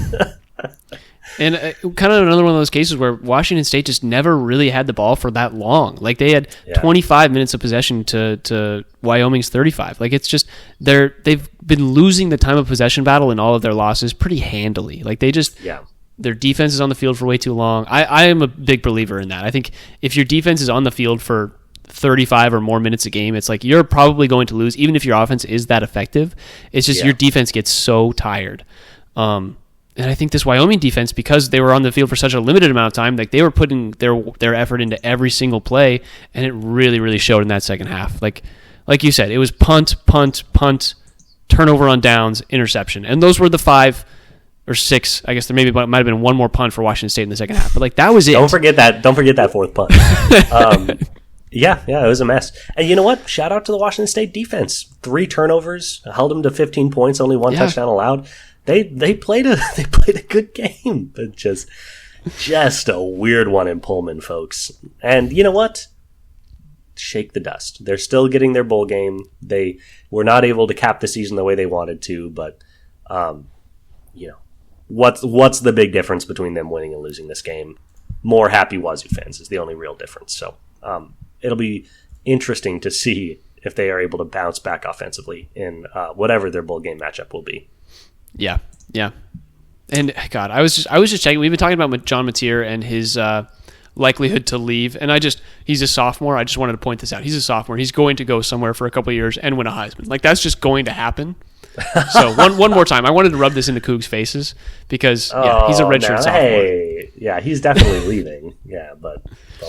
And kind of another one of those cases where Washington State just never really had the ball for that long. Like they had 25 minutes of possession to Wyoming's 35. Like it's just they've been losing the time of possession battle in all of their losses pretty handily. Like they just their defense is on the field for way too long. I am a big believer in that. I think if your defense is on the field for 35 or more minutes a game, it's like you're probably going to lose, even if your offense is that effective. It's just your defense gets so tired. And I think this Wyoming defense, because they were on the field for such a limited amount of time, like they were putting their effort into every single play, and it really, really showed in that second half. Like you said, it was punt, turnover on downs, interception, and those were the 5 or 6. I guess there might have been one more punt for Washington State in the second half, but like that was it. Don't forget that 4th punt. Yeah, it was a mess. And you know what? Shout out to the Washington State defense. 3 turnovers, held them to 15 points, only 1 touchdown allowed. They played a good game, but just a weird one in Pullman, folks. And you know what? Shake the dust. They're still getting their bowl game. They were not able to cap the season the way they wanted to, but what's the big difference between them winning and losing this game? More happy Wazoo fans is the only real difference. So it'll be interesting to see if they are able to bounce back offensively in whatever their bowl game matchup will be. Yeah. And God, I was just checking. We've been talking about John Mateer and his likelihood to leave, and he's a sophomore. I just wanted to point this out. He's a sophomore. He's going to go somewhere for a couple of years and win a Heisman. Like that's just going to happen. So one more time, I wanted to rub this into Cougs' faces because he's a redshirt sophomore. Hey, yeah, he's definitely leaving. Yeah, but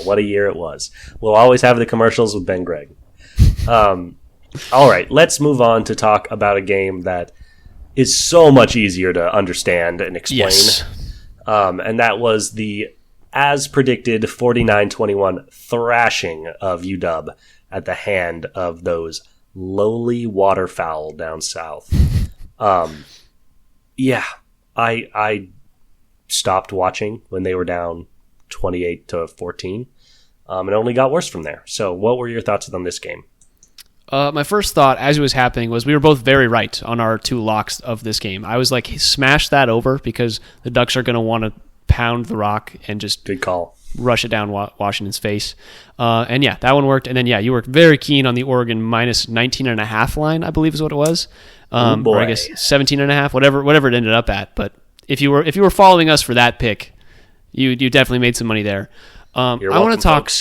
what a year it was. We'll always have the commercials with Ben Gregg. All right, let's move on to talk about a game that is so much easier to understand and explain. Yes. And that was the, as predicted, 49-21 thrashing of UW at the hand of those lowly waterfowl down south. I stopped watching when they were down 28-14. And it only got worse from there. So what were your thoughts on this game? My first thought as it was happening was we were both very right on our 2 locks of this game. I was like, smash that over because the Ducks are going to want to pound the rock and just good call, rush it down Washington's face. And that one worked. And then, you were very keen on the Oregon minus 19.5 line, I believe is what it was. Or I guess 17.5, whatever it ended up at. But if you were following us for that pick, you definitely made some money there. I want to talk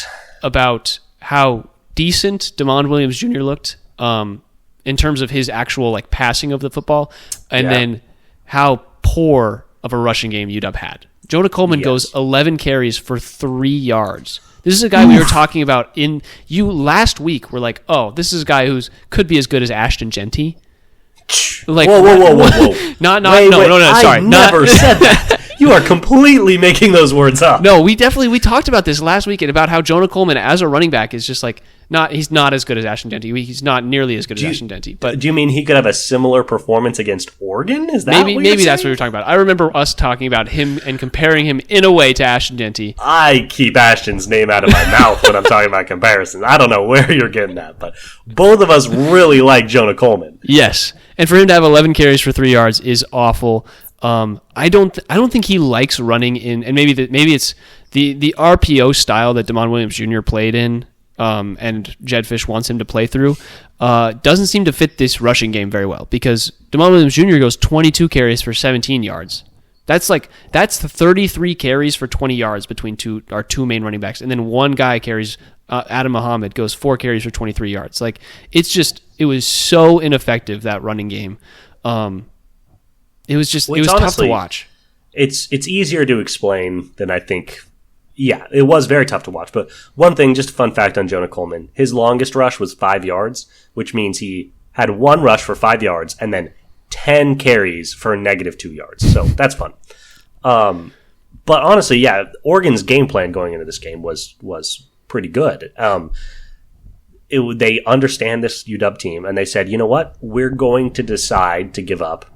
about how decent DeMond Williams Jr. looked in terms of his actual passing of the football, and then how poor of a rushing game UW had. Jonah Coleman goes 11 carries for 3 yards. This is a guy we were talking about last week. We're like, oh, this is a guy who could be as good as Ashton Genty. Like, whoa. No, sorry. I never said that. You are completely making those words up. No, we talked about this last week and about how Jonah Coleman as a running back is just he's not as good as Ashton Denty. He's not nearly as good as Ashton Denty. But do you mean he could have a similar performance against Oregon? Is that maybe that's what we were talking about? I remember us talking about him and comparing him in a way to Ashton Denty. I keep Ashton's name out of my mouth when I'm talking about comparisons. I don't know where you're getting that, but both of us really like Jonah Coleman. Yes, and for him to have 11 carries for 3 yards is awful. I don't think he likes running in, and maybe it's the RPO style that Damon Williams Jr. played in, and Jed Fish wants him to play through. Doesn't seem to fit this rushing game very well because Damon Williams Jr. goes 22 carries for 17 yards. That's 33 carries for 20 yards between our two main running backs, and then one guy carries. Adam Muhammad goes 4 carries for 23 yards. Like it was so ineffective, that running game. It was honestly tough to watch. It's easier to explain than I think. Yeah, it was very tough to watch. But one thing, just a fun fact on Jonah Coleman, his longest rush was 5 yards, which means he had one rush for 5 yards and then 10 carries for -2 yards. So that's fun. But honestly, yeah, Oregon's game plan going into this game was pretty good. They understand this UW team, and they said, you know what? We're going to decide to give up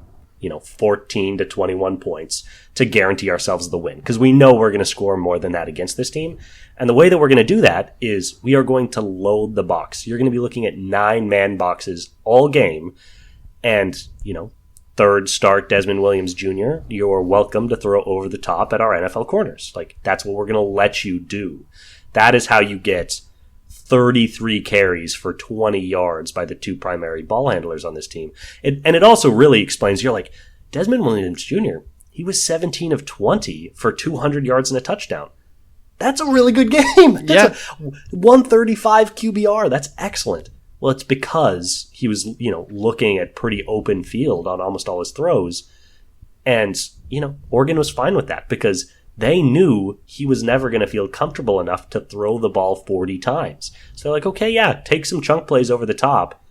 14 to 21 points to guarantee ourselves the win, because we know we're going to score more than that against this team. And the way that we're going to do that is we are going to load the box. You're going to be looking at 9-man boxes all game. And, third start Desmond Williams Jr., you're welcome to throw over the top at our NFL corners. Like, that's what we're going to let you do. That is how you get 33 carries for 20 yards by the two primary ball handlers on this team. And it also really explains, you're like, Desmond Williams Jr., he was 17 of 20 for 200 yards and a touchdown. That's a really good game. That's a 135 QBR. That's excellent. Well, it's because he was, looking at pretty open field on almost all his throws. And, Oregon was fine with that because they knew he was never going to feel comfortable enough to throw the ball 40 times. So they're like, okay, yeah, take some chunk plays over the top.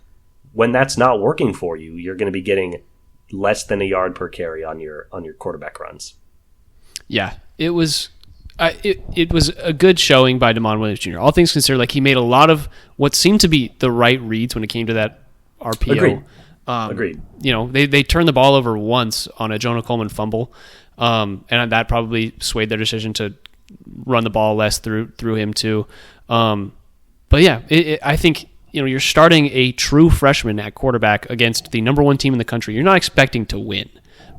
When that's not working for you, you're going to be getting less than a yard per carry on your quarterback runs. Yeah, it was a good showing by Damon Williams Jr. All things considered, he made a lot of what seemed to be the right reads when it came to that RPO. Agreed. They turned the ball over once on a Jonah Coleman fumble. And that probably swayed their decision to run the ball less through him too. But yeah, I think you're starting a true freshman at quarterback against the number 1 team in the country. You're not expecting to win.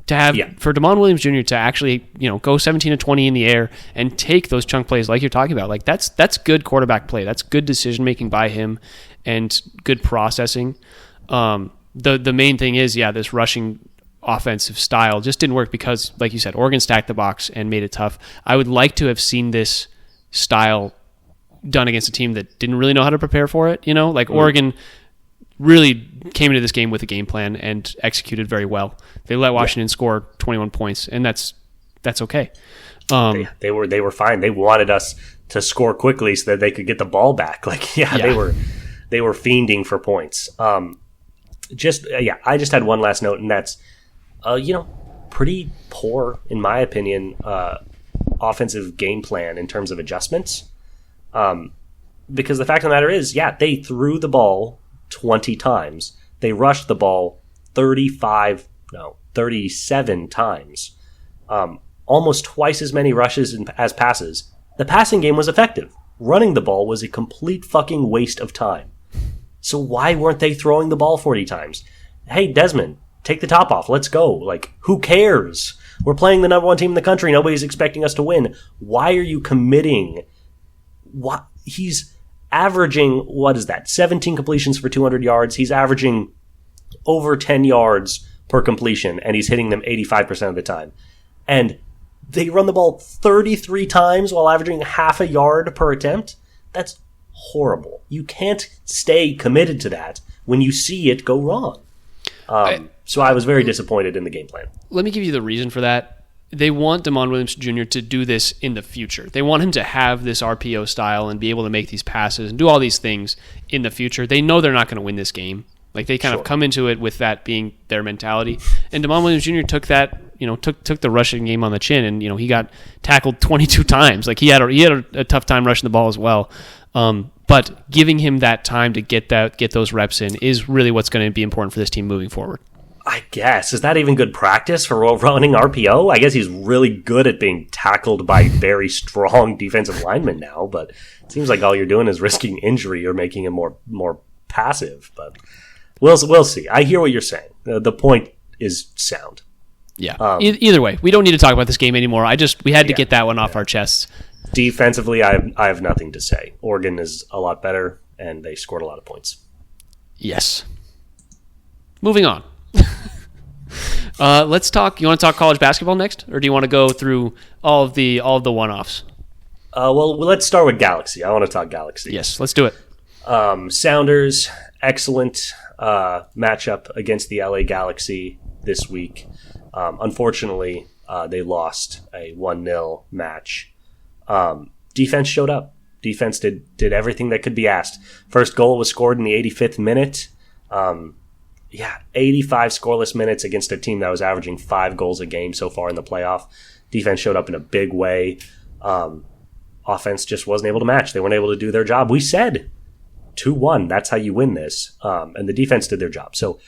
For Damon Williams Jr. to actually go 17 to 20 in the air and take those chunk plays like you're talking about, that's good quarterback play. That's good decision making by him and good processing. The main thing is this rushing offensive style just didn't work because, like you said, Oregon stacked the box and made it tough. I would like to have seen this style done against a team that didn't really know how to prepare for it. Oregon really came into this game with a game plan and executed very well. They let Washington score 21 points, and that's okay. They were fine. They wanted us to score quickly so that they could get the ball back. They were fiending for points. I just had one last note, and that's pretty poor, in my opinion, offensive game plan in terms of adjustments. Because the fact of the matter is, they threw the ball 20 times. They rushed the ball 37 times. Almost twice as many rushes as passes. The passing game was effective. Running the ball was a complete fucking waste of time. So why weren't they throwing the ball 40 times? Hey, Desmond, take the top off. Let's go. Who cares? We're playing the number 1 team in the country. Nobody's expecting us to win. Why are you committing? He's averaging, 17 completions for 200 yards. He's averaging over 10 yards per completion, and he's hitting them 85% of the time. And they run the ball 33 times while averaging half a yard per attempt. That's horrible. You can't stay committed to that when you see it go wrong. So I was very disappointed in the game plan. Let me give you the reason for that. They want Damon Williams Jr. to do this in the future. They want him to have this RPO style and be able to make these passes and do all these things in the future. They know they're not going to win this game. They kind of come into it with that being their mentality. And Damon Williams Jr. took that, took the rushing game on the chin, and he got tackled 22 times. He had a tough time rushing the ball as well. But giving him that time to get those reps in is really what's going to be important for this team moving forward. I guess. Is that even good practice for running RPO? I guess he's really good at being tackled by very strong defensive linemen now, but it seems like all you're doing is risking injury or making him more passive. But we'll see. I hear what you're saying. The point is sound. Yeah. Either way, we don't need to talk about this game anymore. We had to get that one off our chests. Defensively, I have nothing to say. Oregon is a lot better, and they scored a lot of points. Yes. Moving on. Let's talk. You want to talk college basketball next, or do you want to go through all of the one-offs? Well, let's start with Galaxy. I want to talk Galaxy. Yes, let's do it. Sounders, excellent matchup against the LA Galaxy this week. Unfortunately, they lost a 1-0 match. Defense showed up. Defense did everything that could be asked. First goal was scored in the 85th minute. 85 scoreless minutes against a team that was averaging 5 goals a game so far in the playoff. Defense showed up in a big way. Offense just wasn't able to match. They weren't able to do their job. We said 2-1. That's how you win this. And the defense did their job. So,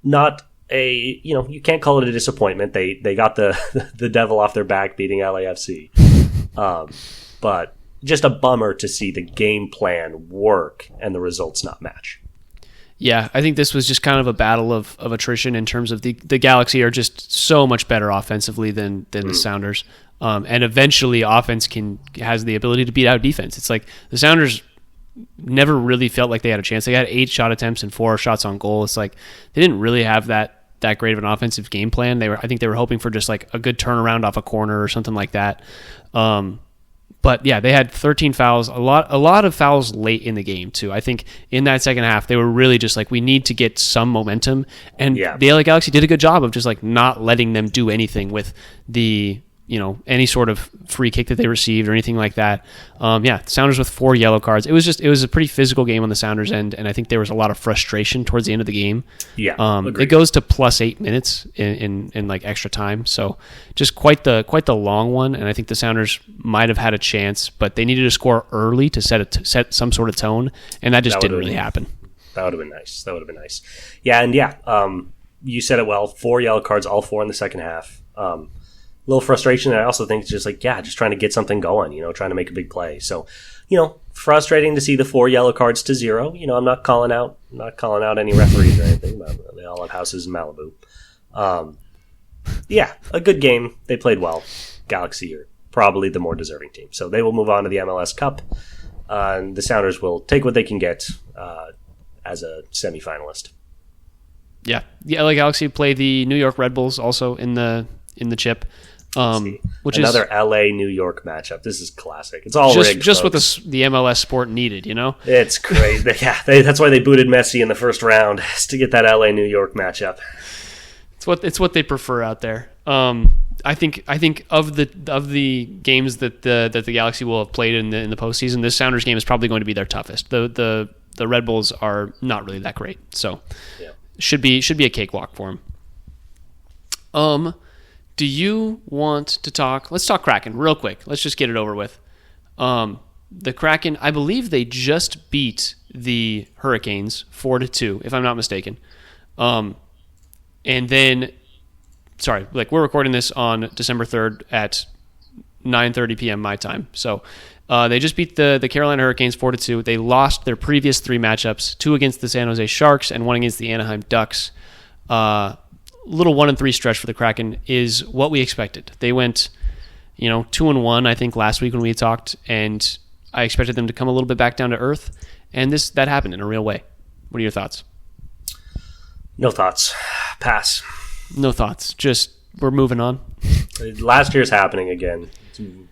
not a, you can't call it a disappointment. They got the devil off their back beating LAFC. But just a bummer to see the game plan work and the results not match. Yeah, I think this was just kind of a battle of attrition in terms of the Galaxy are just so much better offensively than the Sounders. And eventually offense has the ability to beat out defense. It's like the Sounders never really felt like they had a chance. They had 8 shot attempts and 4 shots on goal. It's like they didn't really have that great of an offensive game plan. I think they were hoping for just like a good turnaround off a corner or something like that. But yeah, they had 13 fouls, a lot of fouls late in the game too. I think in that second half, they were really just like, we need to get some momentum. And the LA Galaxy did a good job of just like not letting them do anything with any sort of free kick that they received or anything like that. Sounders with 4 yellow cards. It was a pretty physical game on the Sounders end, and I think there was a lot of frustration towards the end of the game. It goes to plus 8 minutes in like extra time, so just quite the long one. And I think the Sounders might have had a chance, but they needed to score early to set some sort of tone, and that just didn't really happen. That would have been nice. You said it well. 4 yellow cards, all 4 in the second half. Little frustration. And I also think it's just like, just trying to get something going, trying to make a big play. So, frustrating to see the 4 yellow cards to 0. I'm not calling out any referees or anything, but they all have houses in Malibu. A good game. They played well. Galaxy are probably the more deserving team. So they will move on to the MLS Cup. And the Sounders will take what they can get as a semifinalist. Yeah. The LA Galaxy play the New York Red Bulls also in the chip. Which another LA New York matchup. This is classic. It's all rigged, just what the MLS sport needed, It's great. That's why they booted Messi in the first round, is to get that LA New York matchup. It's what they prefer out there. I think of the games that the Galaxy will have played in the postseason, this Sounders game is probably going to be their toughest. The Red Bulls are not really that great, so should be a cakewalk for them. Do you want to talk? Let's talk Kraken real quick. Let's just get it over with. The Kraken, I believe they just beat the Hurricanes 4-2, if I'm not mistaken. And then, we're recording this on December 3rd at 9:30 p.m. my time. So they just beat the Carolina Hurricanes 4-2. They lost their previous 3 matchups, 2 against the San Jose Sharks and 1 against the Anaheim Ducks. Little 1-3 stretch for the Kraken is what we expected. They went, 2-1, I think, last week when we talked, and I expected them to come a little bit back down to earth, and that happened in a real way. What are your thoughts? No thoughts. Pass. No thoughts. Just, we're moving on. Last year's happening again.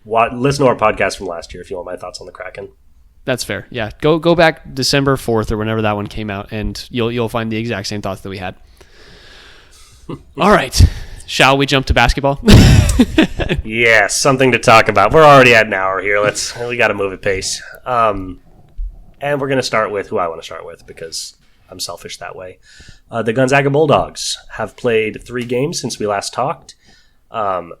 Listen to our podcast from last year if you want my thoughts on the Kraken. That's fair. Yeah, go back December 4th or whenever that one came out, and you'll find the exact same thoughts that we had. All right. Shall we jump to basketball? Yes, something to talk about. We're already at an hour here. We got to move at pace. And we're going to start with who I want to start with because I'm selfish that way. The Gonzaga Bulldogs have played 3 games since we last talked,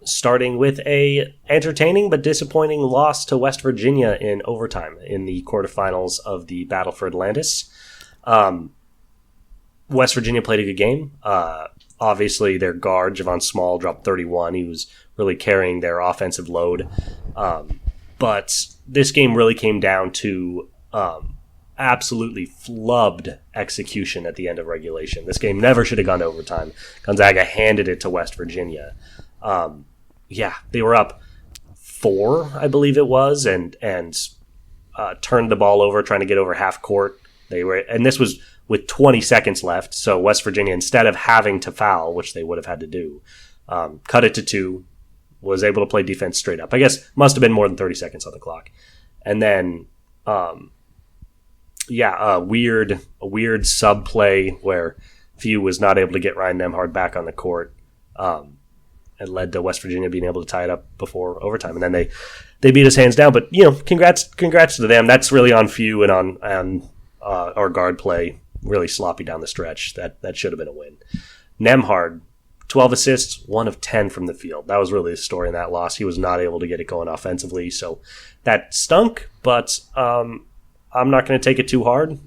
starting with a entertaining but disappointing loss to West Virginia in overtime in the quarterfinals of the Battle for Atlantis. West Virginia played a good game. Obviously, their guard, Javon Small, dropped 31. He was really carrying their offensive load. But this game really came down to absolutely flubbed execution at the end of regulation. This game never should have gone to overtime. Gonzaga handed it to West Virginia. They were up 4, I believe it was, and turned the ball over trying to get over half court. And this was with 20 seconds left. So West Virginia, instead of having to foul, which they would have had to do, cut it to 2, was able to play defense straight up. I guess must have been more than 30 seconds on the clock. And then, a weird sub play where Few was not able to get Ryan Nembhard back on the court, and led to West Virginia being able to tie it up before overtime. And then they beat us hands down. But congrats to them. That's really on Few and on our guard play, really sloppy down the stretch. That should have been a win. Nembhard, 12 assists, 1 of 10 from the field. That was really the story in that loss. He was not able to get it going offensively, so that stunk, but I'm not going to take it too hard.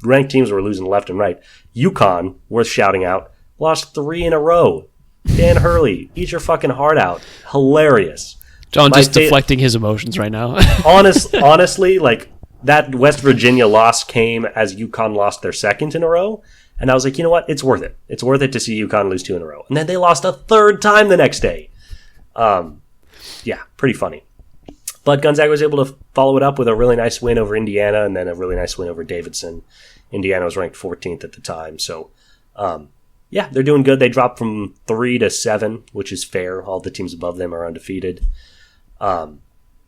Ranked teams were losing left and right. UConn, worth shouting out, lost 3 in a row. Dan Hurley, eat your fucking heart out. Hilarious. John deflecting his emotions right now. Honestly, like, that West Virginia loss came as UConn lost their 2nd in a row. And I was like, you know what? It's worth it. It's worth it to see UConn lose 2 in a row. And then they lost a 3rd time the next day. Pretty funny. But Gonzaga was able to follow it up with a really nice win over Indiana and then a really nice win over Davidson. Indiana was ranked 14th at the time. So, they're doing good. They dropped from 3 to 7, which is fair. All the teams above them are undefeated.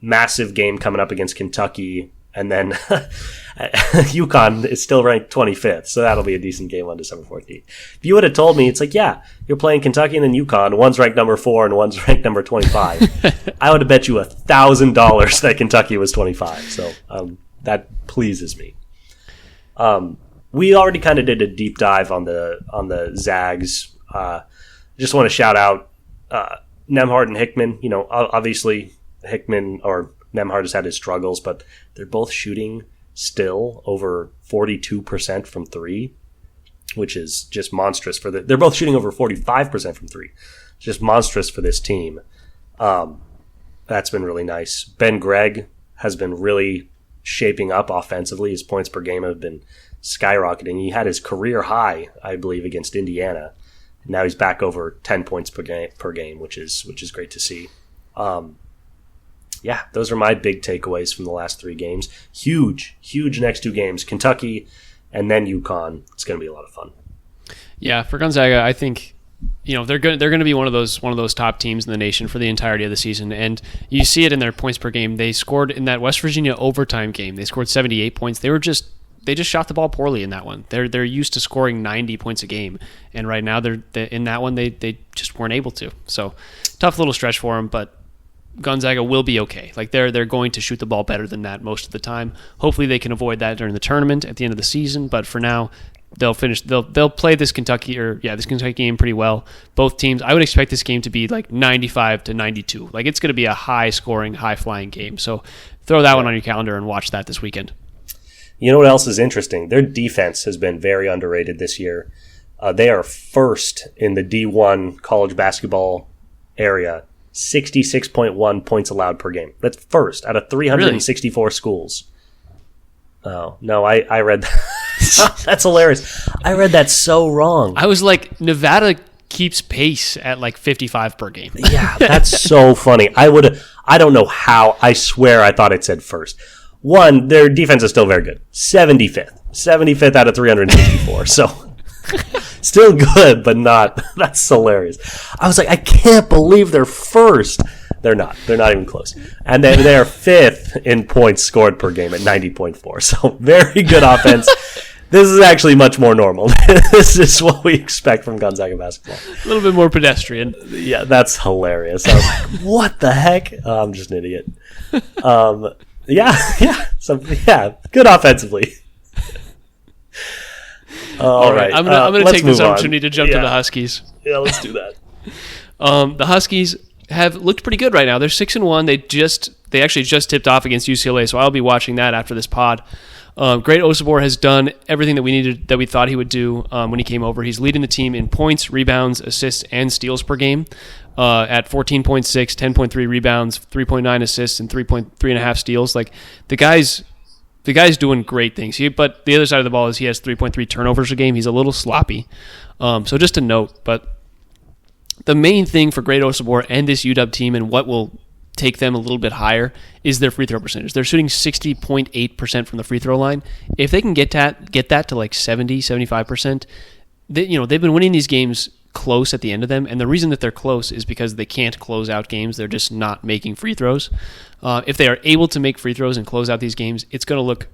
Massive game coming up against Kentucky. And then UConn is still ranked 25th, so that'll be a decent game on December 14th. If you would have told me, it's like, you're playing Kentucky and then UConn, one's ranked number 4 and one's ranked number 25, I would have bet you $1,000 that Kentucky was 25. So that pleases me. We already kind of did a deep dive on the Zags. Just want to shout out Nembhard and Hickman. Obviously Hickman or Nembhard has had his struggles, but they're both shooting still over 42% from 3, which is just monstrous they're both shooting over 45% from 3. It's just monstrous for this team. That's been really nice. Ben Gregg has been really shaping up offensively. His points per game have been skyrocketing. He had his career high, I believe, against Indiana. Now he's back over 10 points per game, which is great to see. Those are my big takeaways from the last 3 games. Huge next 2 games. Kentucky and then UConn. It's going to be a lot of fun. Yeah, for Gonzaga, I think they're going to be one of those top teams in the nation for the entirety of the season, and you see it in their points per game. They scored in that West Virginia overtime game. They scored 78 points. They just shot the ball poorly in that one. They're used to scoring 90 points a game, and right now they're in that one they just weren't able to. So tough little stretch for them, but Gonzaga will be okay. Like they're going to shoot the ball better than that most of the time. Hopefully they can avoid that during the tournament at the end of the season, but for now they'll play this Kentucky game pretty well. Both teams, I would expect this game to be like 95 to 92. Like it's going to be a high scoring, high flying game. So throw that one on your calendar and watch that this weekend. You know what else is interesting? Their defense has been very underrated this year. They are first in the D1 college basketball area. 66.1 points allowed per game. That's first out of 364 schools. Oh, no, I read that. That's hilarious. I read that so wrong. I was like, Nevada keeps pace at like 55 per game. Yeah, that's so funny. I don't know how. I swear I thought it said first. One, their defense is still very good. 75th out of 364. So still good, but not. That's hilarious. I was like, I can't believe they're first. They're not. They're not even close. And then they're 5th in points scored per game at 90.4. So very good offense. This is actually much more normal. This is what we expect from Gonzaga basketball. A little bit more pedestrian. Yeah, that's hilarious. I was like, what the heck? Oh, I'm just an idiot. Yeah. Good offensively. All right. I'm going to take this opportunity to jump to the Huskies. Yeah, let's do that. The Huskies have looked pretty good right now. They're 6-1. They actually just tipped off against UCLA, so I'll be watching that after this pod. Great Osibor has done everything that we thought he would do when he came over. He's leading the team in points, rebounds, assists, and steals per game at 14.6, 10.3 rebounds, 3.9 assists, and 3.5 steals. Like the guy's the guy's doing great things. But the other side of the ball is he has 3.3 turnovers a game. He's a little sloppy. So just a note. But the main thing for Great Osabor and this UW team and what will take them a little bit higher is their free throw percentage. They're shooting 60.8% from the free throw line. If they can get that to like 70, 75%, they've been winning these games close at the end of them, and the reason that they're close is because they can't close out games. They're just not making free throws. If they are able to make free throws and close out these games, it's going to look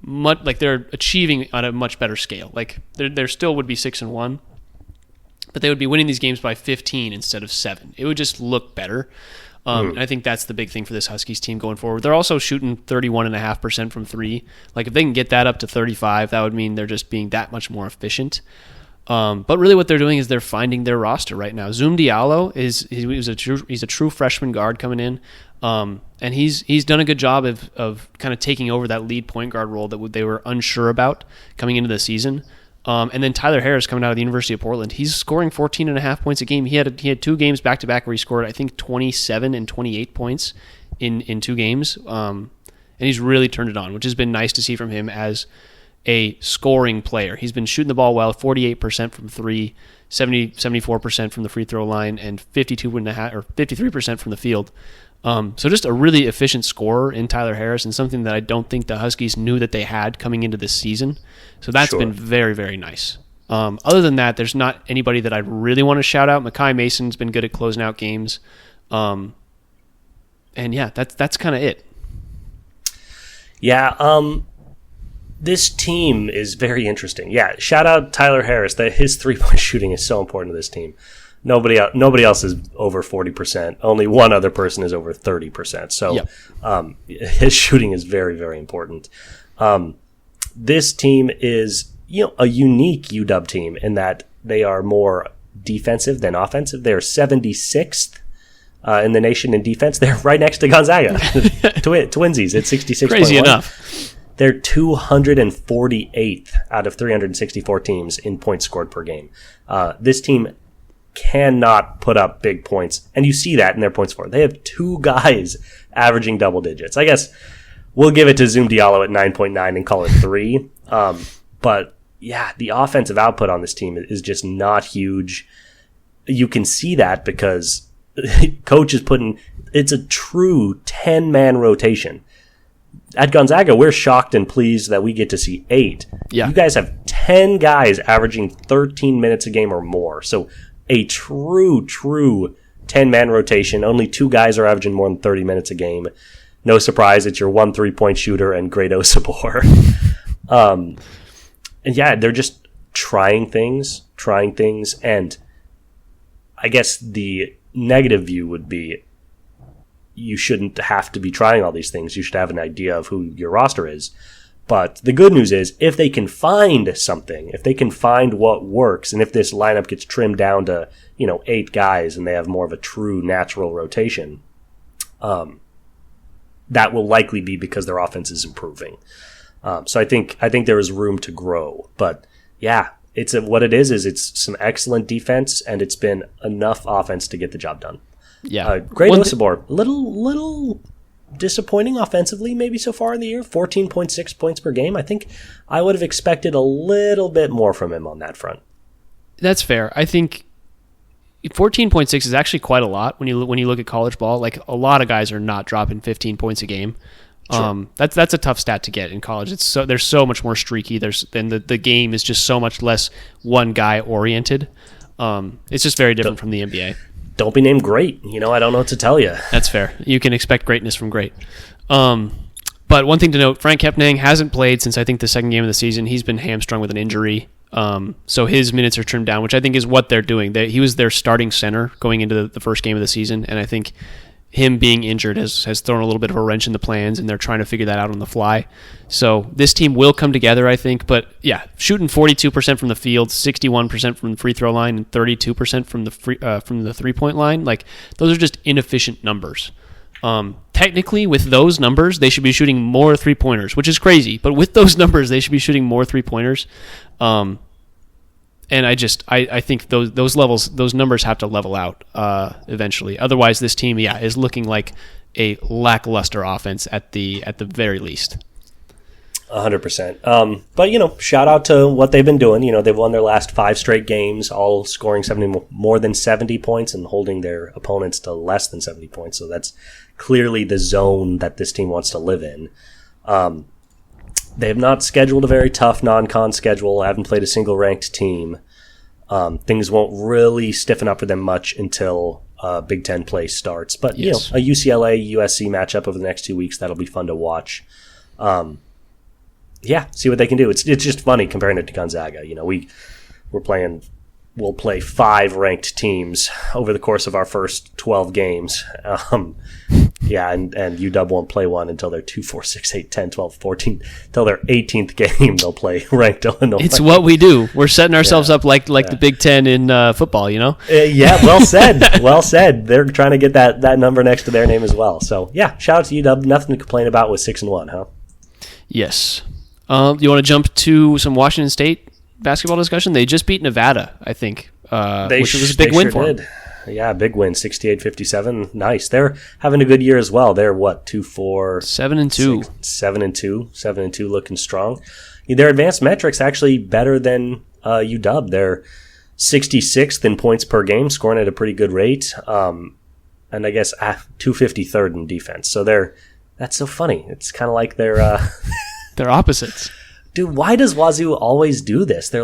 much like they're achieving on a much better scale. Like they still would be 6-1, but they would be winning these games by 15 instead of 7. It would just look better. And I think that's the big thing for this Huskies team going forward. They're also shooting 31.5% from 3. Like if they can get that up to 35, that would mean they're just being that much more efficient. But really what they're doing is they're finding their roster right now. Zoom Diallo he's a true freshman guard coming in. And he's done a good job of kind of taking over that lead point guard role that they were unsure about coming into the season. And then Tyler Harris coming out of the University of Portland, he's scoring 14.5 points a game. He had 2 games back to back where he scored, I think, 27 and 28 points in 2 games. And he's really turned it on, which has been nice to see from him as a scoring player. He's been shooting the ball well, 48% from 3, 74% from the free throw line, and 53% from the field. So just a really efficient scorer in Tyler Harris, and something that I don't think the Huskies knew that they had coming into this season. So that's been very, very nice. Other than that, there's not anybody that I really want to shout out. Makai Mason's been good at closing out games. And yeah, that's kind of it. Yeah, this team is very interesting. Yeah, shout out Tyler Harris. His 3-point shooting is so important to this team. Nobody else is over 40%. Only one other person is over 30%. So his shooting is very, very important. This team is a unique UW team in that they are more defensive than offensive. They're 76th in the nation in defense. They're right next to Gonzaga. Twinsies at 66.1. Crazy enough. They're 248th out of 364 teams in points scored per game. This team cannot put up big points, and you see that in their points scored. They have 2 guys averaging double digits. I guess we'll give it to Zoom Diallo at 9.9 and call it 3. But yeah, the offensive output on this team is just not huge. You can see that because coach is it's a true 10-man rotation. At Gonzaga, we're shocked and pleased that we get to see 8. Yeah. You guys have 10 guys averaging 13 minutes a game or more. So a true 10-man rotation. Only 2 guys are averaging more than 30 minutes a game. No surprise, it's your 1 3-point shooter and Great Osabor. And yeah, they're just trying things. And I guess the negative view would be you shouldn't have to be trying all these things. You should have an idea of who your roster is. But the good news is, if they can find something, if they can find what works, and if this lineup gets trimmed down to 8 guys and they have more of a true natural rotation, that will likely be because their offense is improving. So I think there is room to grow. But yeah, what it is it's some excellent defense, and it's been enough offense to get the job done. Yeah, Great Osabor, little disappointing offensively maybe so far in the year. 14.6 points per game. I think I would have expected a little bit more from him on that front. That's fair. I think 14.6 is actually quite a lot when you look at college ball. Like, a lot of guys are not dropping 15 points a game. Sure. That's a tough stat to get in college. They're so much more streaky. The game is just so much less one guy oriented. It's just very different from the NBA. Don't be named great. I don't know what to tell you. That's fair. You can expect greatness from great. But one thing to note, Frank Kepnang hasn't played since I think the second game of the season. He's been hamstrung with an injury. So his minutes are trimmed down, which I think is what they're doing. He was their starting center going into the first game of the season, and I think him being injured has thrown a little bit of a wrench in the plans, and they're trying to figure that out on the fly. So this team will come together, I think. But yeah, shooting 42% from the field, 61% from the free throw line, and 32% from the 3-point line. Like, those are just inefficient numbers. Technically, with those numbers, they should be shooting more 3-pointers, which is crazy. But with those numbers, they should be shooting more 3-pointers. And I think those numbers have to level out eventually. Otherwise, this team, is looking like a lackluster offense at the very least. 100%. But, shout out to what they've been doing. They've won their last 5 straight games, all scoring more than 70 points and holding their opponents to less than 70 points. So that's clearly the zone that this team wants to live in. They have not scheduled a very tough non-con schedule. I haven't played a single ranked team. Things won't really stiffen up for them much until Big Ten play starts. But, yes. A UCLA-USC matchup over the next 2 weeks, that'll be fun to watch. See what they can do. It's just funny comparing it to Gonzaga. We'll play 5 ranked teams over the course of our first 12 games. And UW won't play one until their 2, 4, 6, 8, 10, 12, 14. Until their 18th game, they'll play ranked Illinois. It's what we do. We're setting ourselves up like the Big Ten in football, well said. Well said. They're trying to get that number next to their name as well. So, shout out to UW. Nothing to complain about with 6-1, huh? Yes. You want to jump to some Washington State basketball discussion? They just beat Nevada, I think, which was a big win for them. Yeah, big win, 68-57. Nice. They're having a good year as well. They're 2-4, 7-2, 7-2, looking strong. Their advanced metrics actually better than UW. They're 66th in points per game, scoring at a pretty good rate. And I guess 253rd in defense. So that's so funny. It's kind of like they're they're opposites. Dude, why does Wazoo always do this? They're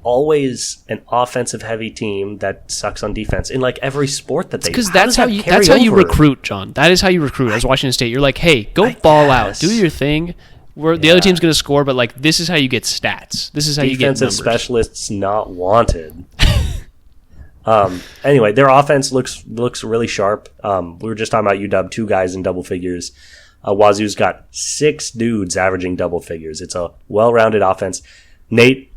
always an offensive heavy team that sucks on defense in every sport that they do. Because that's how you recruit, John. That is how you recruit as Washington State. You're like, hey, go ball out, do your thing. The other team's going to score, but this is how you get stats. This is how you get numbers. Defensive specialists not wanted. Anyway, their offense looks really sharp. We were just talking about UW, 2 guys in double figures. Wazoo's got 6 dudes averaging double figures. It's a well-rounded offense. Nate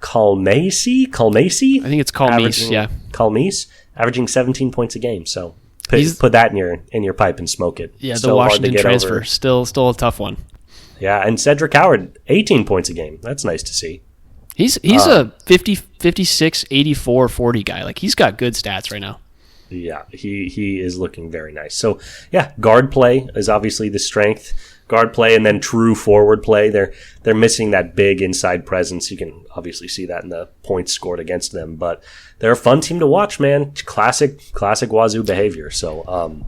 Calmese? I think it's Calmese, yeah. Calmese, averaging 17 points a game. So put that in your pipe and smoke it. Yeah, still the Washington transfer, over. Still a tough one. Yeah, and Cedric Howard, 18 points a game. That's nice to see. He's a 50, 56, 84, 40 guy. He's got good stats right now. Yeah, he is looking very nice. So, guard play is obviously the strength. Guard play and then true forward play. They're missing that big inside presence. You can obviously see that in the points scored against them. But they're a fun team to watch, man. Classic Wazoo behavior. So,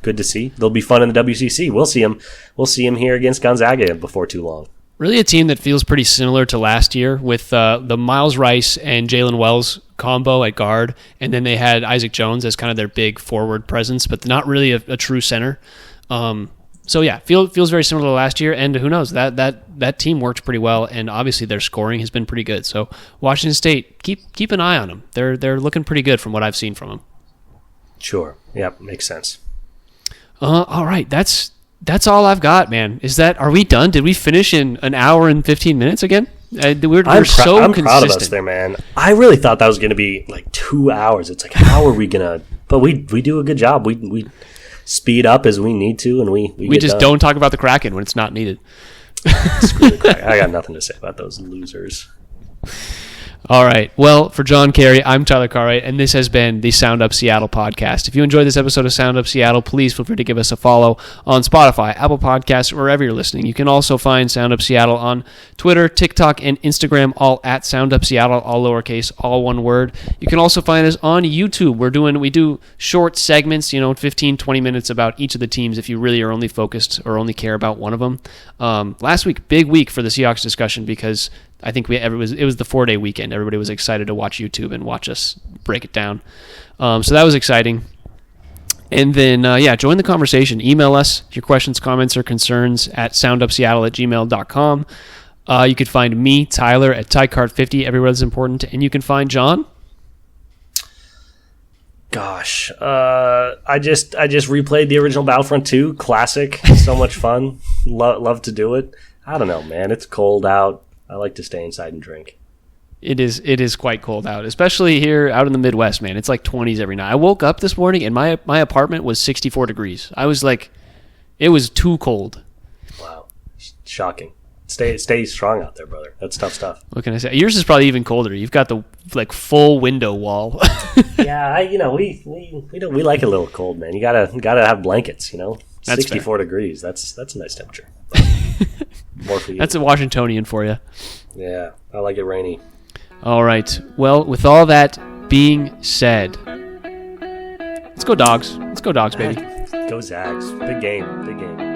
good to see. They'll be fun in the WCC. We'll see them. We'll see them here against Gonzaga before too long. Really a team that feels pretty similar to last year with the Miles Rice and Jalen Wells combo at guard, and then they had Isaac Jones as kind of their big forward presence, but not really a true center. Feels very similar to last year, and who knows, that team worked pretty well, and obviously their scoring has been pretty good. So Washington State, keep an eye on them. They're looking pretty good from what I've seen from them. Sure. Yeah, makes sense. All right, that's all I've got, man. Are we done? Did we finish in an hour and 15 minutes again? I'm proud of us there, man. I really thought that was going to be 2 hours. It's how are we going to... But we do a good job. We speed up as we need to, and we just don't talk about the Kraken when it's not needed. Screw the Kraken. I got nothing to say about those losers. All right. Well, for John Carey, I'm Tyler Cartwright, and this has been the Sound Up Seattle podcast. If you enjoyed this episode of Sound Up Seattle, please feel free to give us a follow on Spotify, Apple Podcasts, or wherever you're listening. You can also find Sound Up Seattle on Twitter, TikTok, and Instagram, all at Sound Up Seattle, all lowercase, all one word. You can also find us on YouTube. We do short segments, 15, 20 minutes about each of the teams if you really are only focused or only care about one of them. Last week, big week for the Seahawks discussion because I think it was the 4-day weekend. Everybody was excited to watch YouTube and watch us break it down. So that was exciting. And then, join the conversation. Email us your questions, comments, or concerns at soundupseattle@gmail.com. You could find me, Tyler, at TyCart50, everywhere that's important. And you can find John. Gosh, I just replayed the original Battlefront 2 classic. So much fun. Love to do it. I don't know, man. It's cold out. I like to stay inside and drink. It is quite cold out, especially here out in the Midwest, man. It's 20s every night. I woke up this morning and my apartment was 64 degrees. I was it was too cold. Wow. Shocking. Stay strong out there, brother. That's tough stuff. What can I say? Yours is probably even colder. You've got the full window wall. Yeah, we like it a little cold, man. You gotta have blankets, 64 degrees. That's a nice temperature. More for you. That's a Washingtonian for you. Yeah, I like it rainy. All right. Well, with all that being said, let's go Dogs. Let's go Dogs, baby. Go Zags. Big game. Big game.